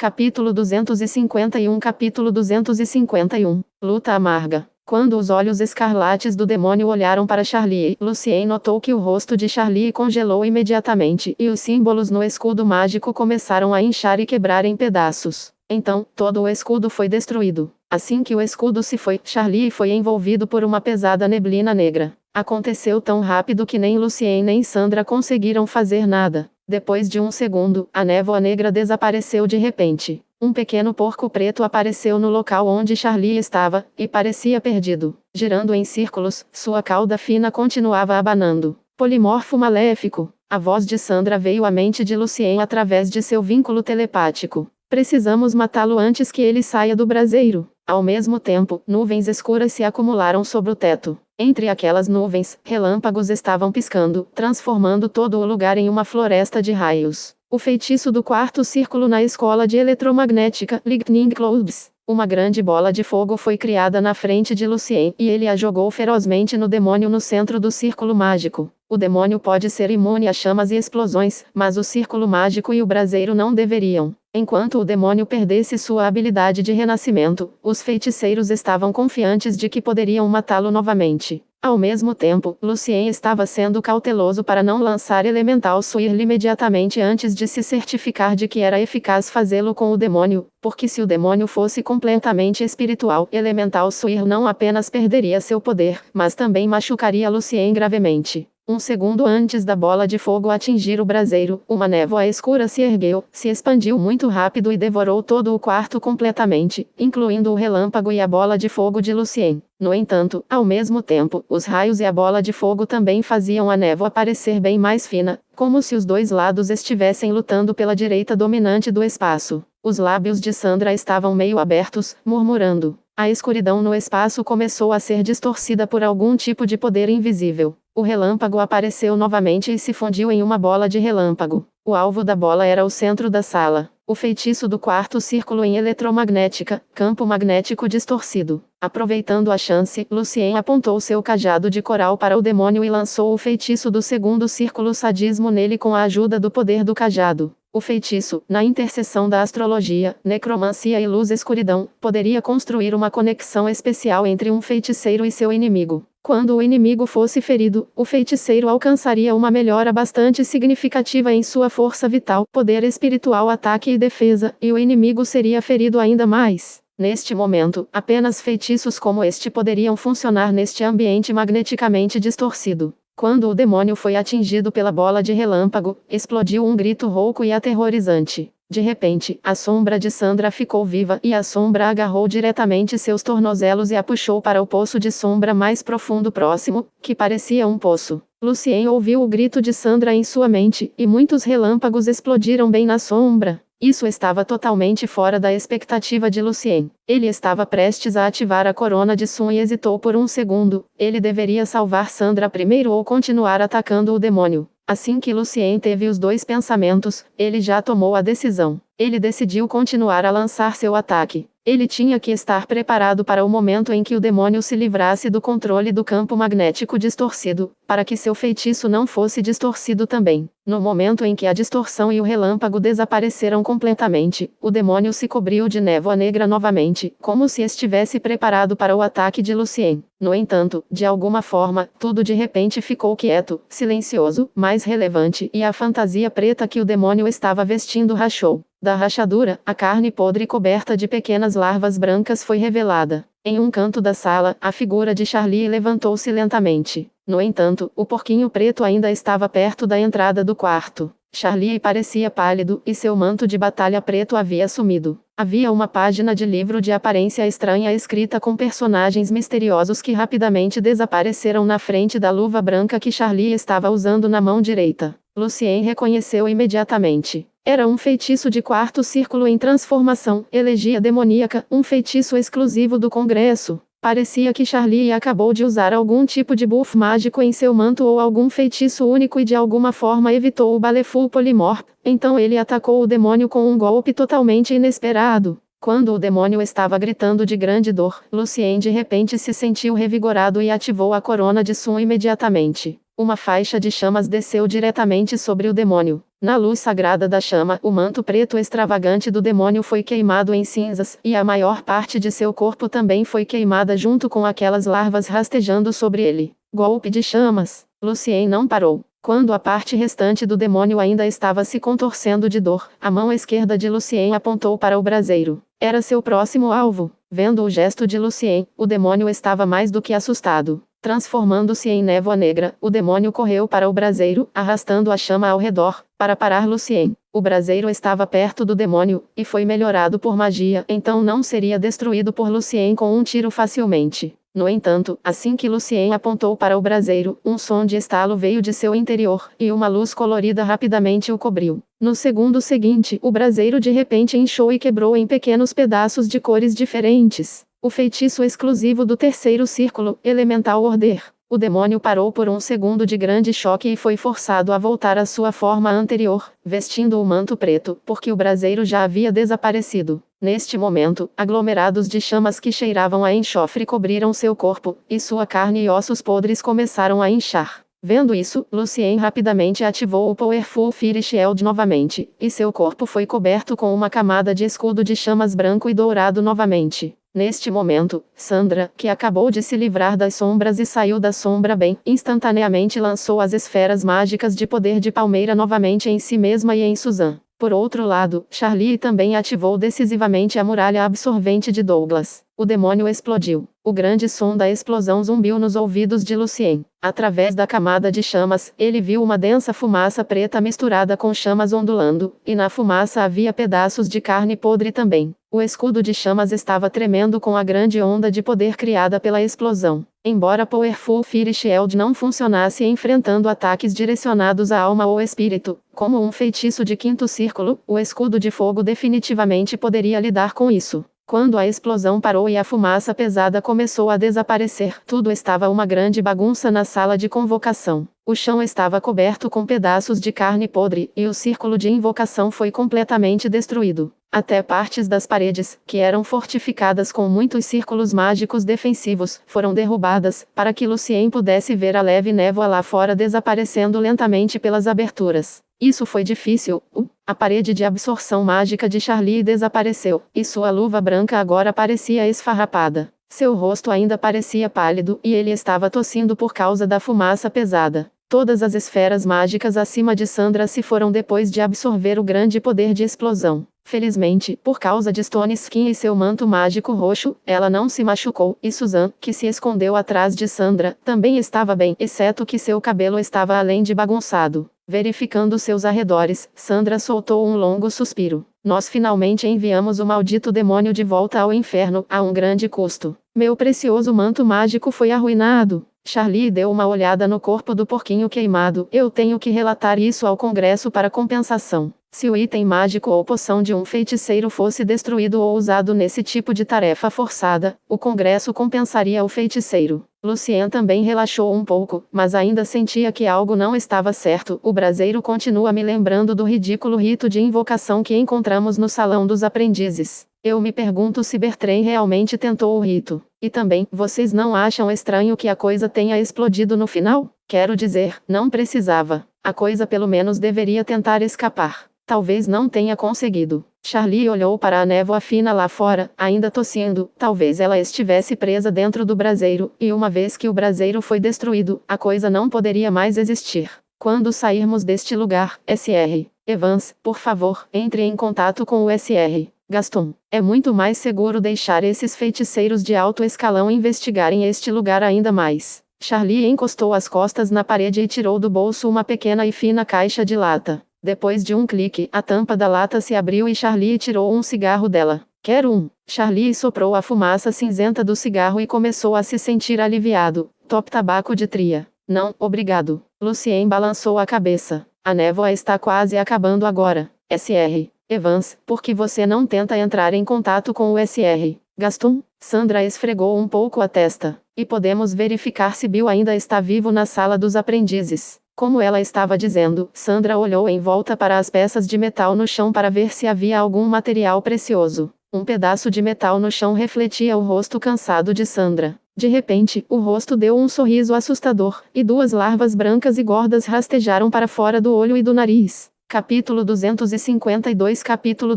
Capítulo 251. Capítulo 251. Luta amarga. Quando os olhos escarlates do demônio olharam para Charlie, Lucien notou que o rosto de Charlie congelou imediatamente, e os símbolos no escudo mágico começaram a inchar e quebrar em pedaços. Então, todo o escudo foi destruído. Assim que o escudo se foi, Charlie foi envolvido por uma pesada neblina negra. Aconteceu tão rápido que nem Lucien nem Sandra conseguiram fazer nada. Depois de um segundo, a névoa negra desapareceu de repente. Um pequeno porco preto apareceu no local onde Charlie estava, e parecia perdido. Girando em círculos, sua cauda fina continuava abanando. Polimorfo maléfico. A voz de Sandra veio à mente de Lucien através de seu vínculo telepático. Precisamos matá-lo antes que ele saia do braseiro. Ao mesmo tempo, nuvens escuras se acumularam sobre o teto. Entre aquelas nuvens, relâmpagos estavam piscando, transformando todo o lugar em uma floresta de raios. O feitiço do quarto círculo na escola de eletromagnética, Lightning Clouds. Uma grande bola de fogo foi criada na frente de Lucien, e ele a jogou ferozmente no demônio no centro do círculo mágico. O demônio pode ser imune a chamas e explosões, mas o círculo mágico e o braseiro não deveriam. Enquanto o demônio perdesse sua habilidade de renascimento, os feiticeiros estavam confiantes de que poderiam matá-lo novamente. Ao mesmo tempo, Lucien estava sendo cauteloso para não lançar Elemental Swirl imediatamente antes de se certificar de que era eficaz fazê-lo com o demônio, porque se o demônio fosse completamente espiritual, Elemental Swirl não apenas perderia seu poder, mas também machucaria Lucien gravemente. Um segundo antes da bola de fogo atingir o braseiro, uma névoa escura se ergueu, se expandiu muito rápido e devorou todo o quarto completamente, incluindo o relâmpago e a bola de fogo de Lucien. No entanto, ao mesmo tempo, os raios e a bola de fogo também faziam a névoa parecer bem mais fina, como se os dois lados estivessem lutando pela direita dominante do espaço. Os lábios de Sandra estavam meio abertos, murmurando. A escuridão no espaço começou a ser distorcida por algum tipo de poder invisível. O relâmpago apareceu novamente e se fundiu em uma bola de relâmpago. O alvo da bola era o centro da sala. O feitiço do quarto círculo em eletromagnética, campo magnético distorcido. Aproveitando a chance, Lucien apontou seu cajado de coral para o demônio e lançou o feitiço do segundo círculo sadismo nele com a ajuda do poder do cajado. O feitiço, na interseção da astrologia, necromancia e luz-escuridão, poderia construir uma conexão especial entre um feiticeiro e seu inimigo. Quando o inimigo fosse ferido, o feiticeiro alcançaria uma melhora bastante significativa em sua força vital, poder espiritual, ataque e defesa, e o inimigo seria ferido ainda mais. Neste momento, apenas feitiços como este poderiam funcionar neste ambiente magneticamente distorcido. Quando o demônio foi atingido pela bola de relâmpago, explodiu um grito rouco e aterrorizante. De repente, a sombra de Sandra ficou viva e a sombra agarrou diretamente seus tornozelos e a puxou para o poço de sombra mais profundo próximo, que parecia um poço. Lucien ouviu o grito de Sandra em sua mente, e muitos relâmpagos explodiram bem na sombra. Isso estava totalmente fora da expectativa de Lucien. Ele estava prestes a ativar a corona de Sun e hesitou por um segundo. Ele deveria salvar Sandra primeiro ou continuar atacando o demônio. Assim que Lucien teve os dois pensamentos, ele já tomou a decisão. Ele decidiu continuar a lançar seu ataque. Ele tinha que estar preparado para o momento em que o demônio se livrasse do controle do campo magnético distorcido, para que seu feitiço não fosse distorcido também. No momento em que a distorção e o relâmpago desapareceram completamente, o demônio se cobriu de névoa negra novamente, como se estivesse preparado para o ataque de Lucien. No entanto, de alguma forma, tudo de repente ficou quieto, silencioso, mais relevante, e a fantasia preta que o demônio estava vestindo rachou. Da rachadura, a carne podre coberta de pequenas larvas brancas foi revelada. Em um canto da sala, a figura de Charlie levantou-se lentamente. No entanto, o porquinho preto ainda estava perto da entrada do quarto. Charlie parecia pálido, e seu manto de batalha preto havia sumido. Havia uma página de livro de aparência estranha escrita com personagens misteriosos que rapidamente desapareceram na frente da luva branca que Charlie estava usando na mão direita. Lucien reconheceu imediatamente. Era um feitiço de quarto círculo em transformação, elegia demoníaca, um feitiço exclusivo do Congresso. Parecia que Charlie acabou de usar algum tipo de buff mágico em seu manto ou algum feitiço único e de alguma forma evitou o Baleful Polymorph. Então ele atacou o demônio com um golpe totalmente inesperado. Quando o demônio estava gritando de grande dor, Lucien de repente se sentiu revigorado e ativou a corona de Sun imediatamente. Uma faixa de chamas desceu diretamente sobre o demônio. Na luz sagrada da chama, o manto preto extravagante do demônio foi queimado em cinzas, e a maior parte de seu corpo também foi queimada junto com aquelas larvas rastejando sobre ele. Golpe de chamas. Lucien não parou. Quando a parte restante do demônio ainda estava se contorcendo de dor, a mão esquerda de Lucien apontou para o braseiro. Era seu próximo alvo. Vendo o gesto de Lucien, o demônio estava mais do que assustado. Transformando-se em névoa negra, o demônio correu para o braseiro, arrastando a chama ao redor, para parar Lucien. O braseiro estava perto do demônio, e foi melhorado por magia, então não seria destruído por Lucien com um tiro facilmente. No entanto, assim que Lucien apontou para o braseiro, um som de estalo veio de seu interior, e uma luz colorida rapidamente o cobriu. No segundo seguinte, o braseiro de repente inchou e quebrou em pequenos pedaços de cores diferentes. O feitiço exclusivo do terceiro círculo, Elemental Order. O demônio parou por um segundo de grande choque e foi forçado a voltar à sua forma anterior, vestindo o manto preto, porque o braseiro já havia desaparecido. Neste momento, aglomerados de chamas que cheiravam a enxofre cobriram seu corpo, e sua carne e ossos podres começaram a inchar. Vendo isso, Lucien rapidamente ativou o Powerful Fire Shield novamente, e seu corpo foi coberto com uma camada de escudo de chamas branco e dourado novamente. Neste momento, Sandra, que acabou de se livrar das sombras e saiu da sombra bem, instantaneamente lançou as esferas mágicas de poder de palmeira novamente em si mesma e em Suzanne. Por outro lado, Charlie também ativou decisivamente a muralha absorvente de Douglas. O demônio explodiu. O grande som da explosão zumbiu nos ouvidos de Lucien. Através da camada de chamas, ele viu uma densa fumaça preta misturada com chamas ondulando, e na fumaça havia pedaços de carne podre também. O escudo de chamas estava tremendo com a grande onda de poder criada pela explosão. Embora Powerful Fire Shield não funcionasse enfrentando ataques direcionados à alma ou espírito, como um feitiço de quinto círculo, o escudo de fogo definitivamente poderia lidar com isso. Quando a explosão parou e a fumaça pesada começou a desaparecer, tudo estava uma grande bagunça na sala de convocação. O chão estava coberto com pedaços de carne podre, e o círculo de invocação foi completamente destruído. Até partes das paredes, que eram fortificadas com muitos círculos mágicos defensivos, foram derrubadas, para que Lucien pudesse ver a leve névoa lá fora desaparecendo lentamente pelas aberturas. Isso foi difícil. A parede de absorção mágica de Charlie desapareceu, e sua luva branca agora parecia esfarrapada. Seu rosto ainda parecia pálido, e ele estava tossindo por causa da fumaça pesada. Todas as esferas mágicas acima de Sandra se foram depois de absorver o grande poder de explosão. Felizmente, por causa de Stone Skin e seu manto mágico roxo, ela não se machucou, e Suzanne, que se escondeu atrás de Sandra, também estava bem, exceto que seu cabelo estava além de bagunçado. Verificando seus arredores, Sandra soltou um longo suspiro. Nós finalmente enviamos o maldito demônio de volta ao inferno, a um grande custo. Meu precioso manto mágico foi arruinado. Charlie deu uma olhada no corpo do porquinho queimado. Eu tenho que relatar isso ao Congresso para compensação. Se o item mágico ou poção de um feiticeiro fosse destruído ou usado nesse tipo de tarefa forçada, o Congresso compensaria o feiticeiro. Lucien também relaxou um pouco, mas ainda sentia que algo não estava certo. O braseiro continua me lembrando do ridículo rito de invocação que encontramos no Salão dos Aprendizes. Eu me pergunto se Bertrand realmente tentou o rito. E também, vocês não acham estranho que a coisa tenha explodido no final? Quero dizer, não precisava. A coisa pelo menos deveria tentar escapar. Talvez não tenha conseguido. Charlie olhou para a névoa fina lá fora, ainda tossindo. Talvez ela estivesse presa dentro do braseiro, e uma vez que o braseiro foi destruído, a coisa não poderia mais existir. Quando sairmos deste lugar, Sr. Evans, por favor, entre em contato com o Sr. Gaston. É muito mais seguro deixar esses feiticeiros de alto escalão investigarem este lugar ainda mais. Charlie encostou as costas na parede e tirou do bolso uma pequena e fina caixa de lata. Depois de um clique, a tampa da lata se abriu e Charlie tirou um cigarro dela. Quero um. Charlie soprou a fumaça cinzenta do cigarro e começou a se sentir aliviado. Top tabaco de tria. Não, obrigado. Lucien balançou a cabeça. A névoa está quase acabando agora. Sr. Evans, por que você não tenta entrar em contato com o Sr. Gaston? Sandra esfregou um pouco a testa. E podemos verificar se Bill ainda está vivo na sala dos aprendizes. Como ela estava dizendo, Sandra olhou em volta para as peças de metal no chão para ver se havia algum material precioso. Um pedaço de metal no chão refletia o rosto cansado de Sandra. De repente, o rosto deu um sorriso assustador, e duas larvas brancas e gordas rastejaram para fora do olho e do nariz. Capítulo 252. Capítulo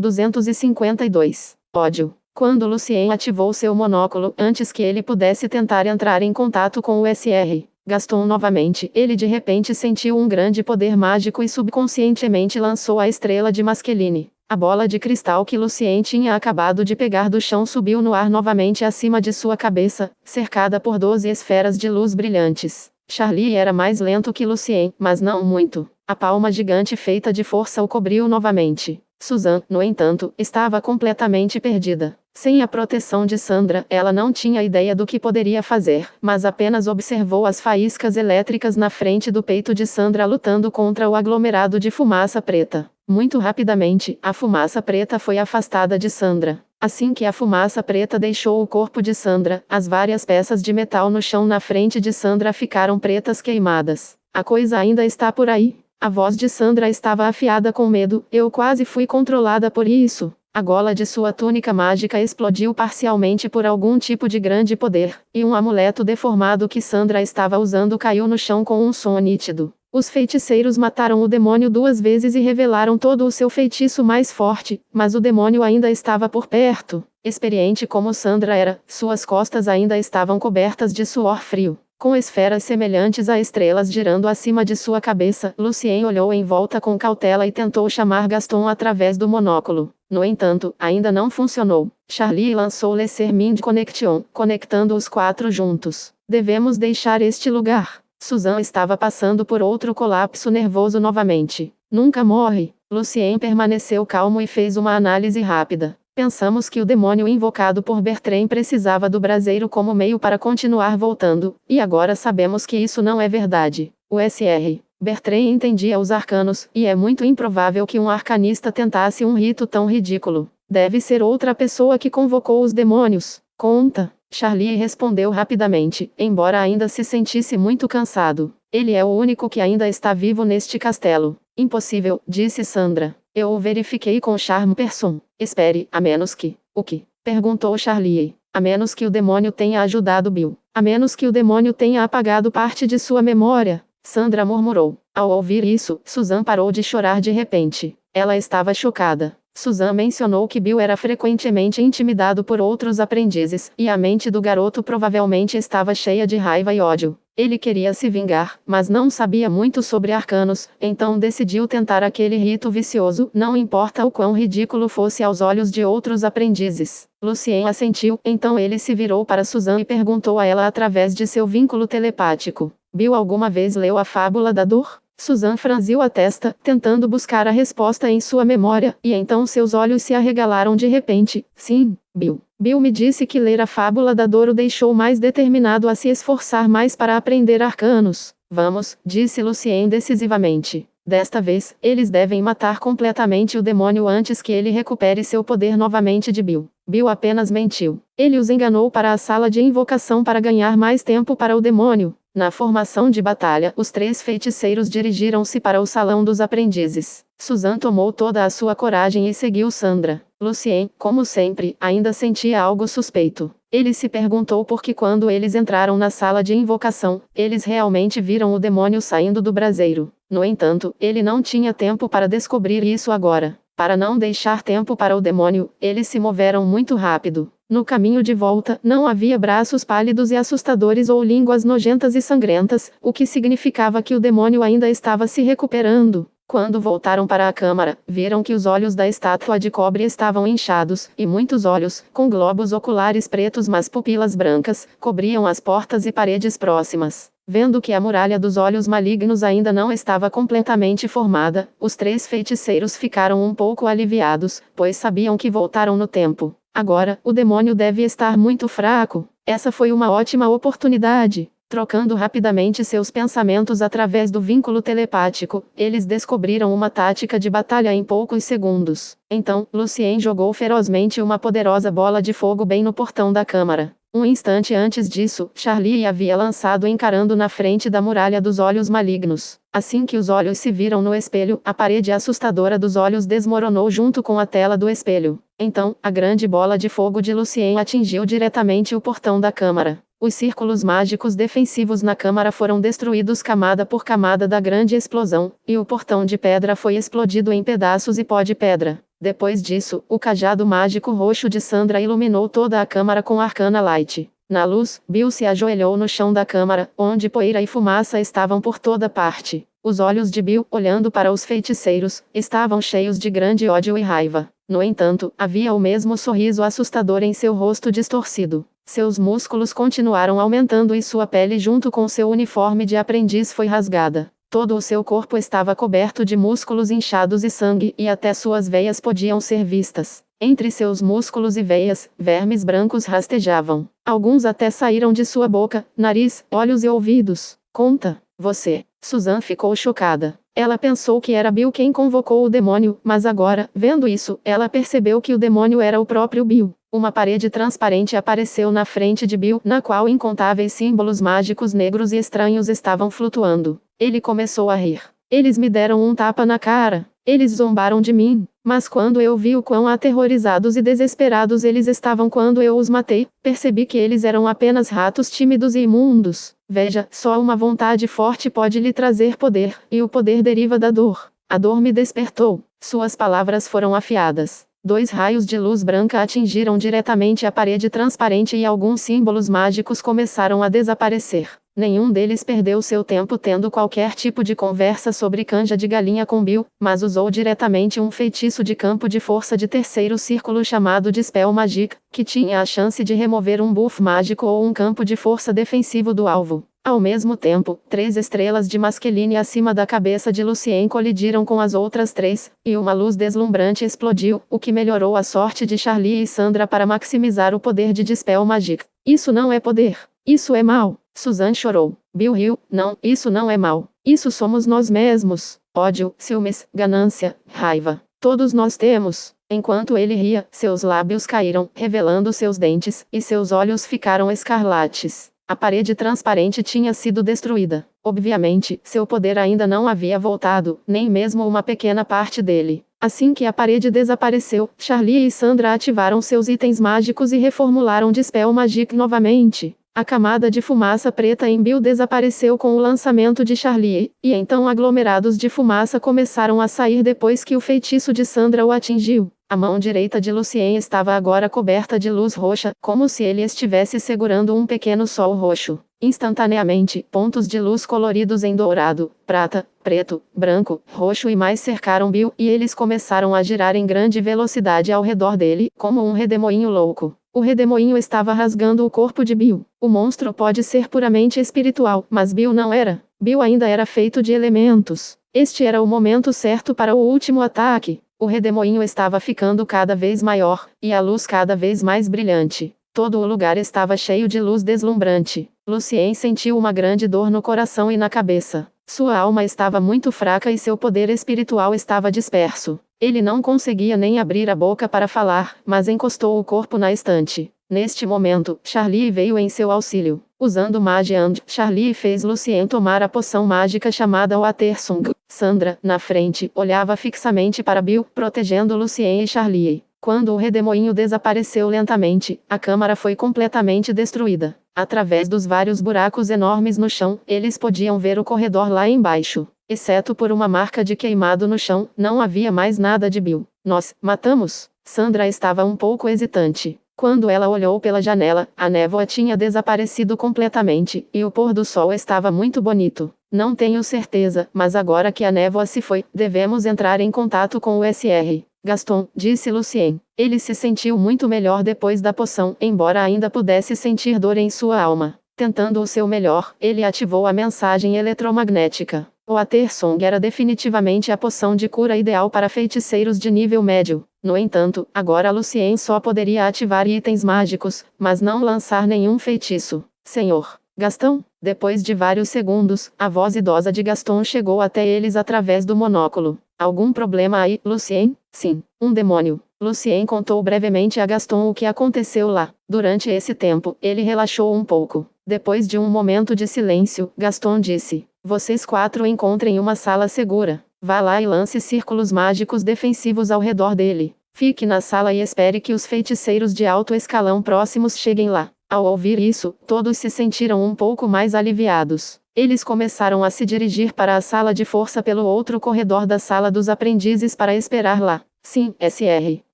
252. Ódio. Quando Lucien ativou seu monóculo, antes que ele pudesse tentar entrar em contato com o SR Gaston novamente, ele de repente sentiu um grande poder mágico e subconscientemente lançou a estrela de Masqueline. A bola de cristal que Lucien tinha acabado de pegar do chão subiu no ar novamente acima de sua cabeça, cercada por 12 esferas de luz brilhantes. Charlie era mais lento que Lucien, mas não muito. A palma gigante feita de força o cobriu novamente. Suzanne, no entanto, estava completamente perdida. Sem a proteção de Sandra, ela não tinha ideia do que poderia fazer, mas apenas observou as faíscas elétricas na frente do peito de Sandra lutando contra o aglomerado de fumaça preta. Muito rapidamente, a fumaça preta foi afastada de Sandra. Assim que a fumaça preta deixou o corpo de Sandra, as várias peças de metal no chão na frente de Sandra ficaram pretas queimadas. A coisa ainda está por aí. A voz de Sandra estava afiada com medo. Eu quase fui controlada por isso. A gola de sua túnica mágica explodiu parcialmente por algum tipo de grande poder, e um amuleto deformado que Sandra estava usando caiu no chão com um som nítido. Os feiticeiros mataram o demônio 2 vezes e revelaram todo o seu feitiço mais forte, mas o demônio ainda estava por perto. Experiente como Sandra era, suas costas ainda estavam cobertas de suor frio. Com esferas semelhantes a estrelas girando acima de sua cabeça, Lucien olhou em volta com cautela e tentou chamar Gaston através do monóculo. No entanto, ainda não funcionou. Charlie lançou Le Sermon de Connection, conectando os 4 juntos. Devemos deixar este lugar. Suzanne estava passando por outro colapso nervoso novamente. Nunca morre. Lucien permaneceu calmo e fez uma análise rápida. Pensamos que o demônio invocado por Bertrand precisava do braseiro como meio para continuar voltando, e agora sabemos que isso não é verdade. O Sr. Bertrand entendia os arcanos, e é muito improvável que um arcanista tentasse um rito tão ridículo. Deve ser outra pessoa que convocou os demônios. Conta. Charlie respondeu rapidamente, embora ainda se sentisse muito cansado. Ele é o único que ainda está vivo neste castelo. Impossível, disse Sandra. Eu o verifiquei com Charme Person. Espere, a menos que... O que? Perguntou Charlie. A menos que o demônio tenha ajudado Bill. A menos que o demônio tenha apagado parte de sua memória. Sandra murmurou. Ao ouvir isso, Suzanne parou de chorar de repente. Ela estava chocada. Suzanne mencionou que Bill era frequentemente intimidado por outros aprendizes, e a mente do garoto provavelmente estava cheia de raiva e ódio. Ele queria se vingar, mas não sabia muito sobre arcanos, então decidiu tentar aquele rito vicioso, não importa o quão ridículo fosse aos olhos de outros aprendizes. Lucien assentiu, então ele se virou para Suzanne e perguntou a ela através de seu vínculo telepático. Bill alguma vez leu a Fábula da Dor? Suzanne franziu a testa, tentando buscar a resposta em sua memória, e então seus olhos se arregalaram de repente. Sim, Bill. Bill me disse que ler a Fábula da Dor o deixou mais determinado a se esforçar mais para aprender arcanos. Vamos, disse Lucien decisivamente. Desta vez, eles devem matar completamente o demônio antes que ele recupere seu poder novamente de Bill. Bill apenas mentiu. Ele os enganou para a sala de invocação para ganhar mais tempo para o demônio. Na formação de batalha, os 3 feiticeiros dirigiram-se para o salão dos aprendizes. Suzanne tomou toda a sua coragem e seguiu Sandra. Lucien, como sempre, ainda sentia algo suspeito. Ele se perguntou por que quando eles entraram na sala de invocação, eles realmente viram o demônio saindo do braseiro. No entanto, ele não tinha tempo para descobrir isso agora. Para não deixar tempo para o demônio, eles se moveram muito rápido. No caminho de volta, não havia braços pálidos e assustadores ou línguas nojentas e sangrentas, o que significava que o demônio ainda estava se recuperando. Quando voltaram para a câmara, viram que os olhos da estátua de cobre estavam inchados, e muitos olhos, com globos oculares pretos mas pupilas brancas, cobriam as portas e paredes próximas. Vendo que a muralha dos olhos malignos ainda não estava completamente formada, os 3 feiticeiros ficaram um pouco aliviados, pois sabiam que voltaram no tempo. Agora, o demônio deve estar muito fraco. Essa foi uma ótima oportunidade. Trocando rapidamente seus pensamentos através do vínculo telepático, eles descobriram uma tática de batalha em poucos segundos. Então, Lucien jogou ferozmente uma poderosa bola de fogo bem no portão da câmara. Um instante antes disso, Charlie havia lançado encarando na frente da muralha dos olhos malignos. Assim que os olhos se viram no espelho, a parede assustadora dos olhos desmoronou junto com a tela do espelho. Então, a grande bola de fogo de Lucien atingiu diretamente o portão da câmara. Os círculos mágicos defensivos na câmara foram destruídos camada por camada da grande explosão, e o portão de pedra foi explodido em pedaços e pó de pedra. Depois disso, o cajado mágico roxo de Sandra iluminou toda a câmara com Arcana Light. Na luz, Bill se ajoelhou no chão da câmara, onde poeira e fumaça estavam por toda parte. Os olhos de Bill, olhando para os feiticeiros, estavam cheios de grande ódio e raiva. No entanto, havia o mesmo sorriso assustador em seu rosto distorcido. Seus músculos continuaram aumentando e sua pele junto com seu uniforme de aprendiz foi rasgada. Todo o seu corpo estava coberto de músculos inchados e sangue, e até suas veias podiam ser vistas. Entre seus músculos e veias, vermes brancos rastejavam. Alguns até saíram de sua boca, nariz, olhos e ouvidos. Conta, você. Susan ficou chocada. Ela pensou que era Bill quem convocou o demônio, mas agora, vendo isso, ela percebeu que o demônio era o próprio Bill. Uma parede transparente apareceu na frente de Bill, na qual incontáveis símbolos mágicos negros e estranhos estavam flutuando. Ele começou a rir. Eles me deram um tapa na cara. Eles zombaram de mim. Mas quando eu vi o quão aterrorizados e desesperados eles estavam quando eu os matei, percebi que eles eram apenas ratos tímidos e imundos. Veja, só uma vontade forte pode lhe trazer poder, e o poder deriva da dor. A dor me despertou. Suas palavras foram afiadas. 2 raios de luz branca atingiram diretamente a parede transparente e alguns símbolos mágicos começaram a desaparecer. Nenhum deles perdeu seu tempo tendo qualquer tipo de conversa sobre canja de galinha com Bill, mas usou diretamente um feitiço de campo de força de terceiro círculo chamado Dispel Magic, que tinha a chance de remover um buff mágico ou um campo de força defensivo do alvo. Ao mesmo tempo, 3 estrelas de Masqueline acima da cabeça de Lucien colidiram com as outras 3, e uma luz deslumbrante explodiu, o que melhorou a sorte de Charlie e Sandra para maximizar o poder de Dispel Magic. Isso não é poder. Isso é mal. Susan chorou. Bill riu. Não, isso não é mal. Isso somos nós mesmos. Ódio, ciúmes, ganância, raiva. Todos nós temos. Enquanto ele ria, seus lábios caíram, revelando seus dentes, e seus olhos ficaram escarlates. A parede transparente tinha sido destruída. Obviamente, seu poder ainda não havia voltado, nem mesmo uma pequena parte dele. Assim que a parede desapareceu, Charlie e Sandra ativaram seus itens mágicos e reformularam Dispel Magic novamente. A camada de fumaça preta em Bill desapareceu com o lançamento de Charlie, e então aglomerados de fumaça começaram a sair depois que o feitiço de Sandra o atingiu. A mão direita de Lucien estava agora coberta de luz roxa, como se ele estivesse segurando um pequeno sol roxo. Instantaneamente, pontos de luz coloridos em dourado, prata, preto, branco, roxo e mais cercaram Bill, e eles começaram a girar em grande velocidade ao redor dele, como um redemoinho louco. O redemoinho estava rasgando o corpo de Bill. O monstro pode ser puramente espiritual, mas Bill não era. Bill ainda era feito de elementos. Este era o momento certo para o último ataque. O redemoinho estava ficando cada vez maior, e a luz cada vez mais brilhante. Todo o lugar estava cheio de luz deslumbrante. Lucien sentiu uma grande dor no coração e na cabeça. Sua alma estava muito fraca e seu poder espiritual estava disperso. Ele não conseguia nem abrir a boca para falar, mas encostou o corpo na estante. Neste momento, Charlie veio em seu auxílio. Usando Mage Hand, Charlie fez Lucien tomar a poção mágica chamada Watersong. Sandra, na frente, olhava fixamente para Bill, protegendo Lucien e Charlie. Quando o redemoinho desapareceu lentamente, a câmara foi completamente destruída. Através dos vários buracos enormes no chão, eles podiam ver o corredor lá embaixo. Exceto por uma marca de queimado no chão, não havia mais nada de Bill. Nós matamos? Sandra estava um pouco hesitante. Quando ela olhou pela janela, a névoa tinha desaparecido completamente, e o pôr do sol estava muito bonito. Não tenho certeza, mas agora que a névoa se foi, devemos entrar em contato com o SR. Gaston, disse Lucien. Ele se sentiu muito melhor depois da poção, embora ainda pudesse sentir dor em sua alma. Tentando o seu melhor, ele ativou a mensagem eletromagnética. O Watersong era definitivamente a poção de cura ideal para feiticeiros de nível médio. No entanto, agora Lucien só poderia ativar itens mágicos, mas não lançar nenhum feitiço. Senhor Gaston? Depois de vários segundos, a voz idosa de Gaston chegou até eles através do monóculo. Algum problema aí, Lucien? Sim, um demônio. Lucien contou brevemente a Gaston o que aconteceu lá. Durante esse tempo, ele relaxou um pouco. Depois de um momento de silêncio, Gaston disse: vocês 4 encontrem uma sala segura. Vá lá e lance círculos mágicos defensivos ao redor dele. Fique na sala e espere que os feiticeiros de alto escalão próximos cheguem lá. Ao ouvir isso, todos se sentiram um pouco mais aliviados. Eles começaram a se dirigir para a sala de força pelo outro corredor da sala dos aprendizes para esperar lá. Sim, Sr.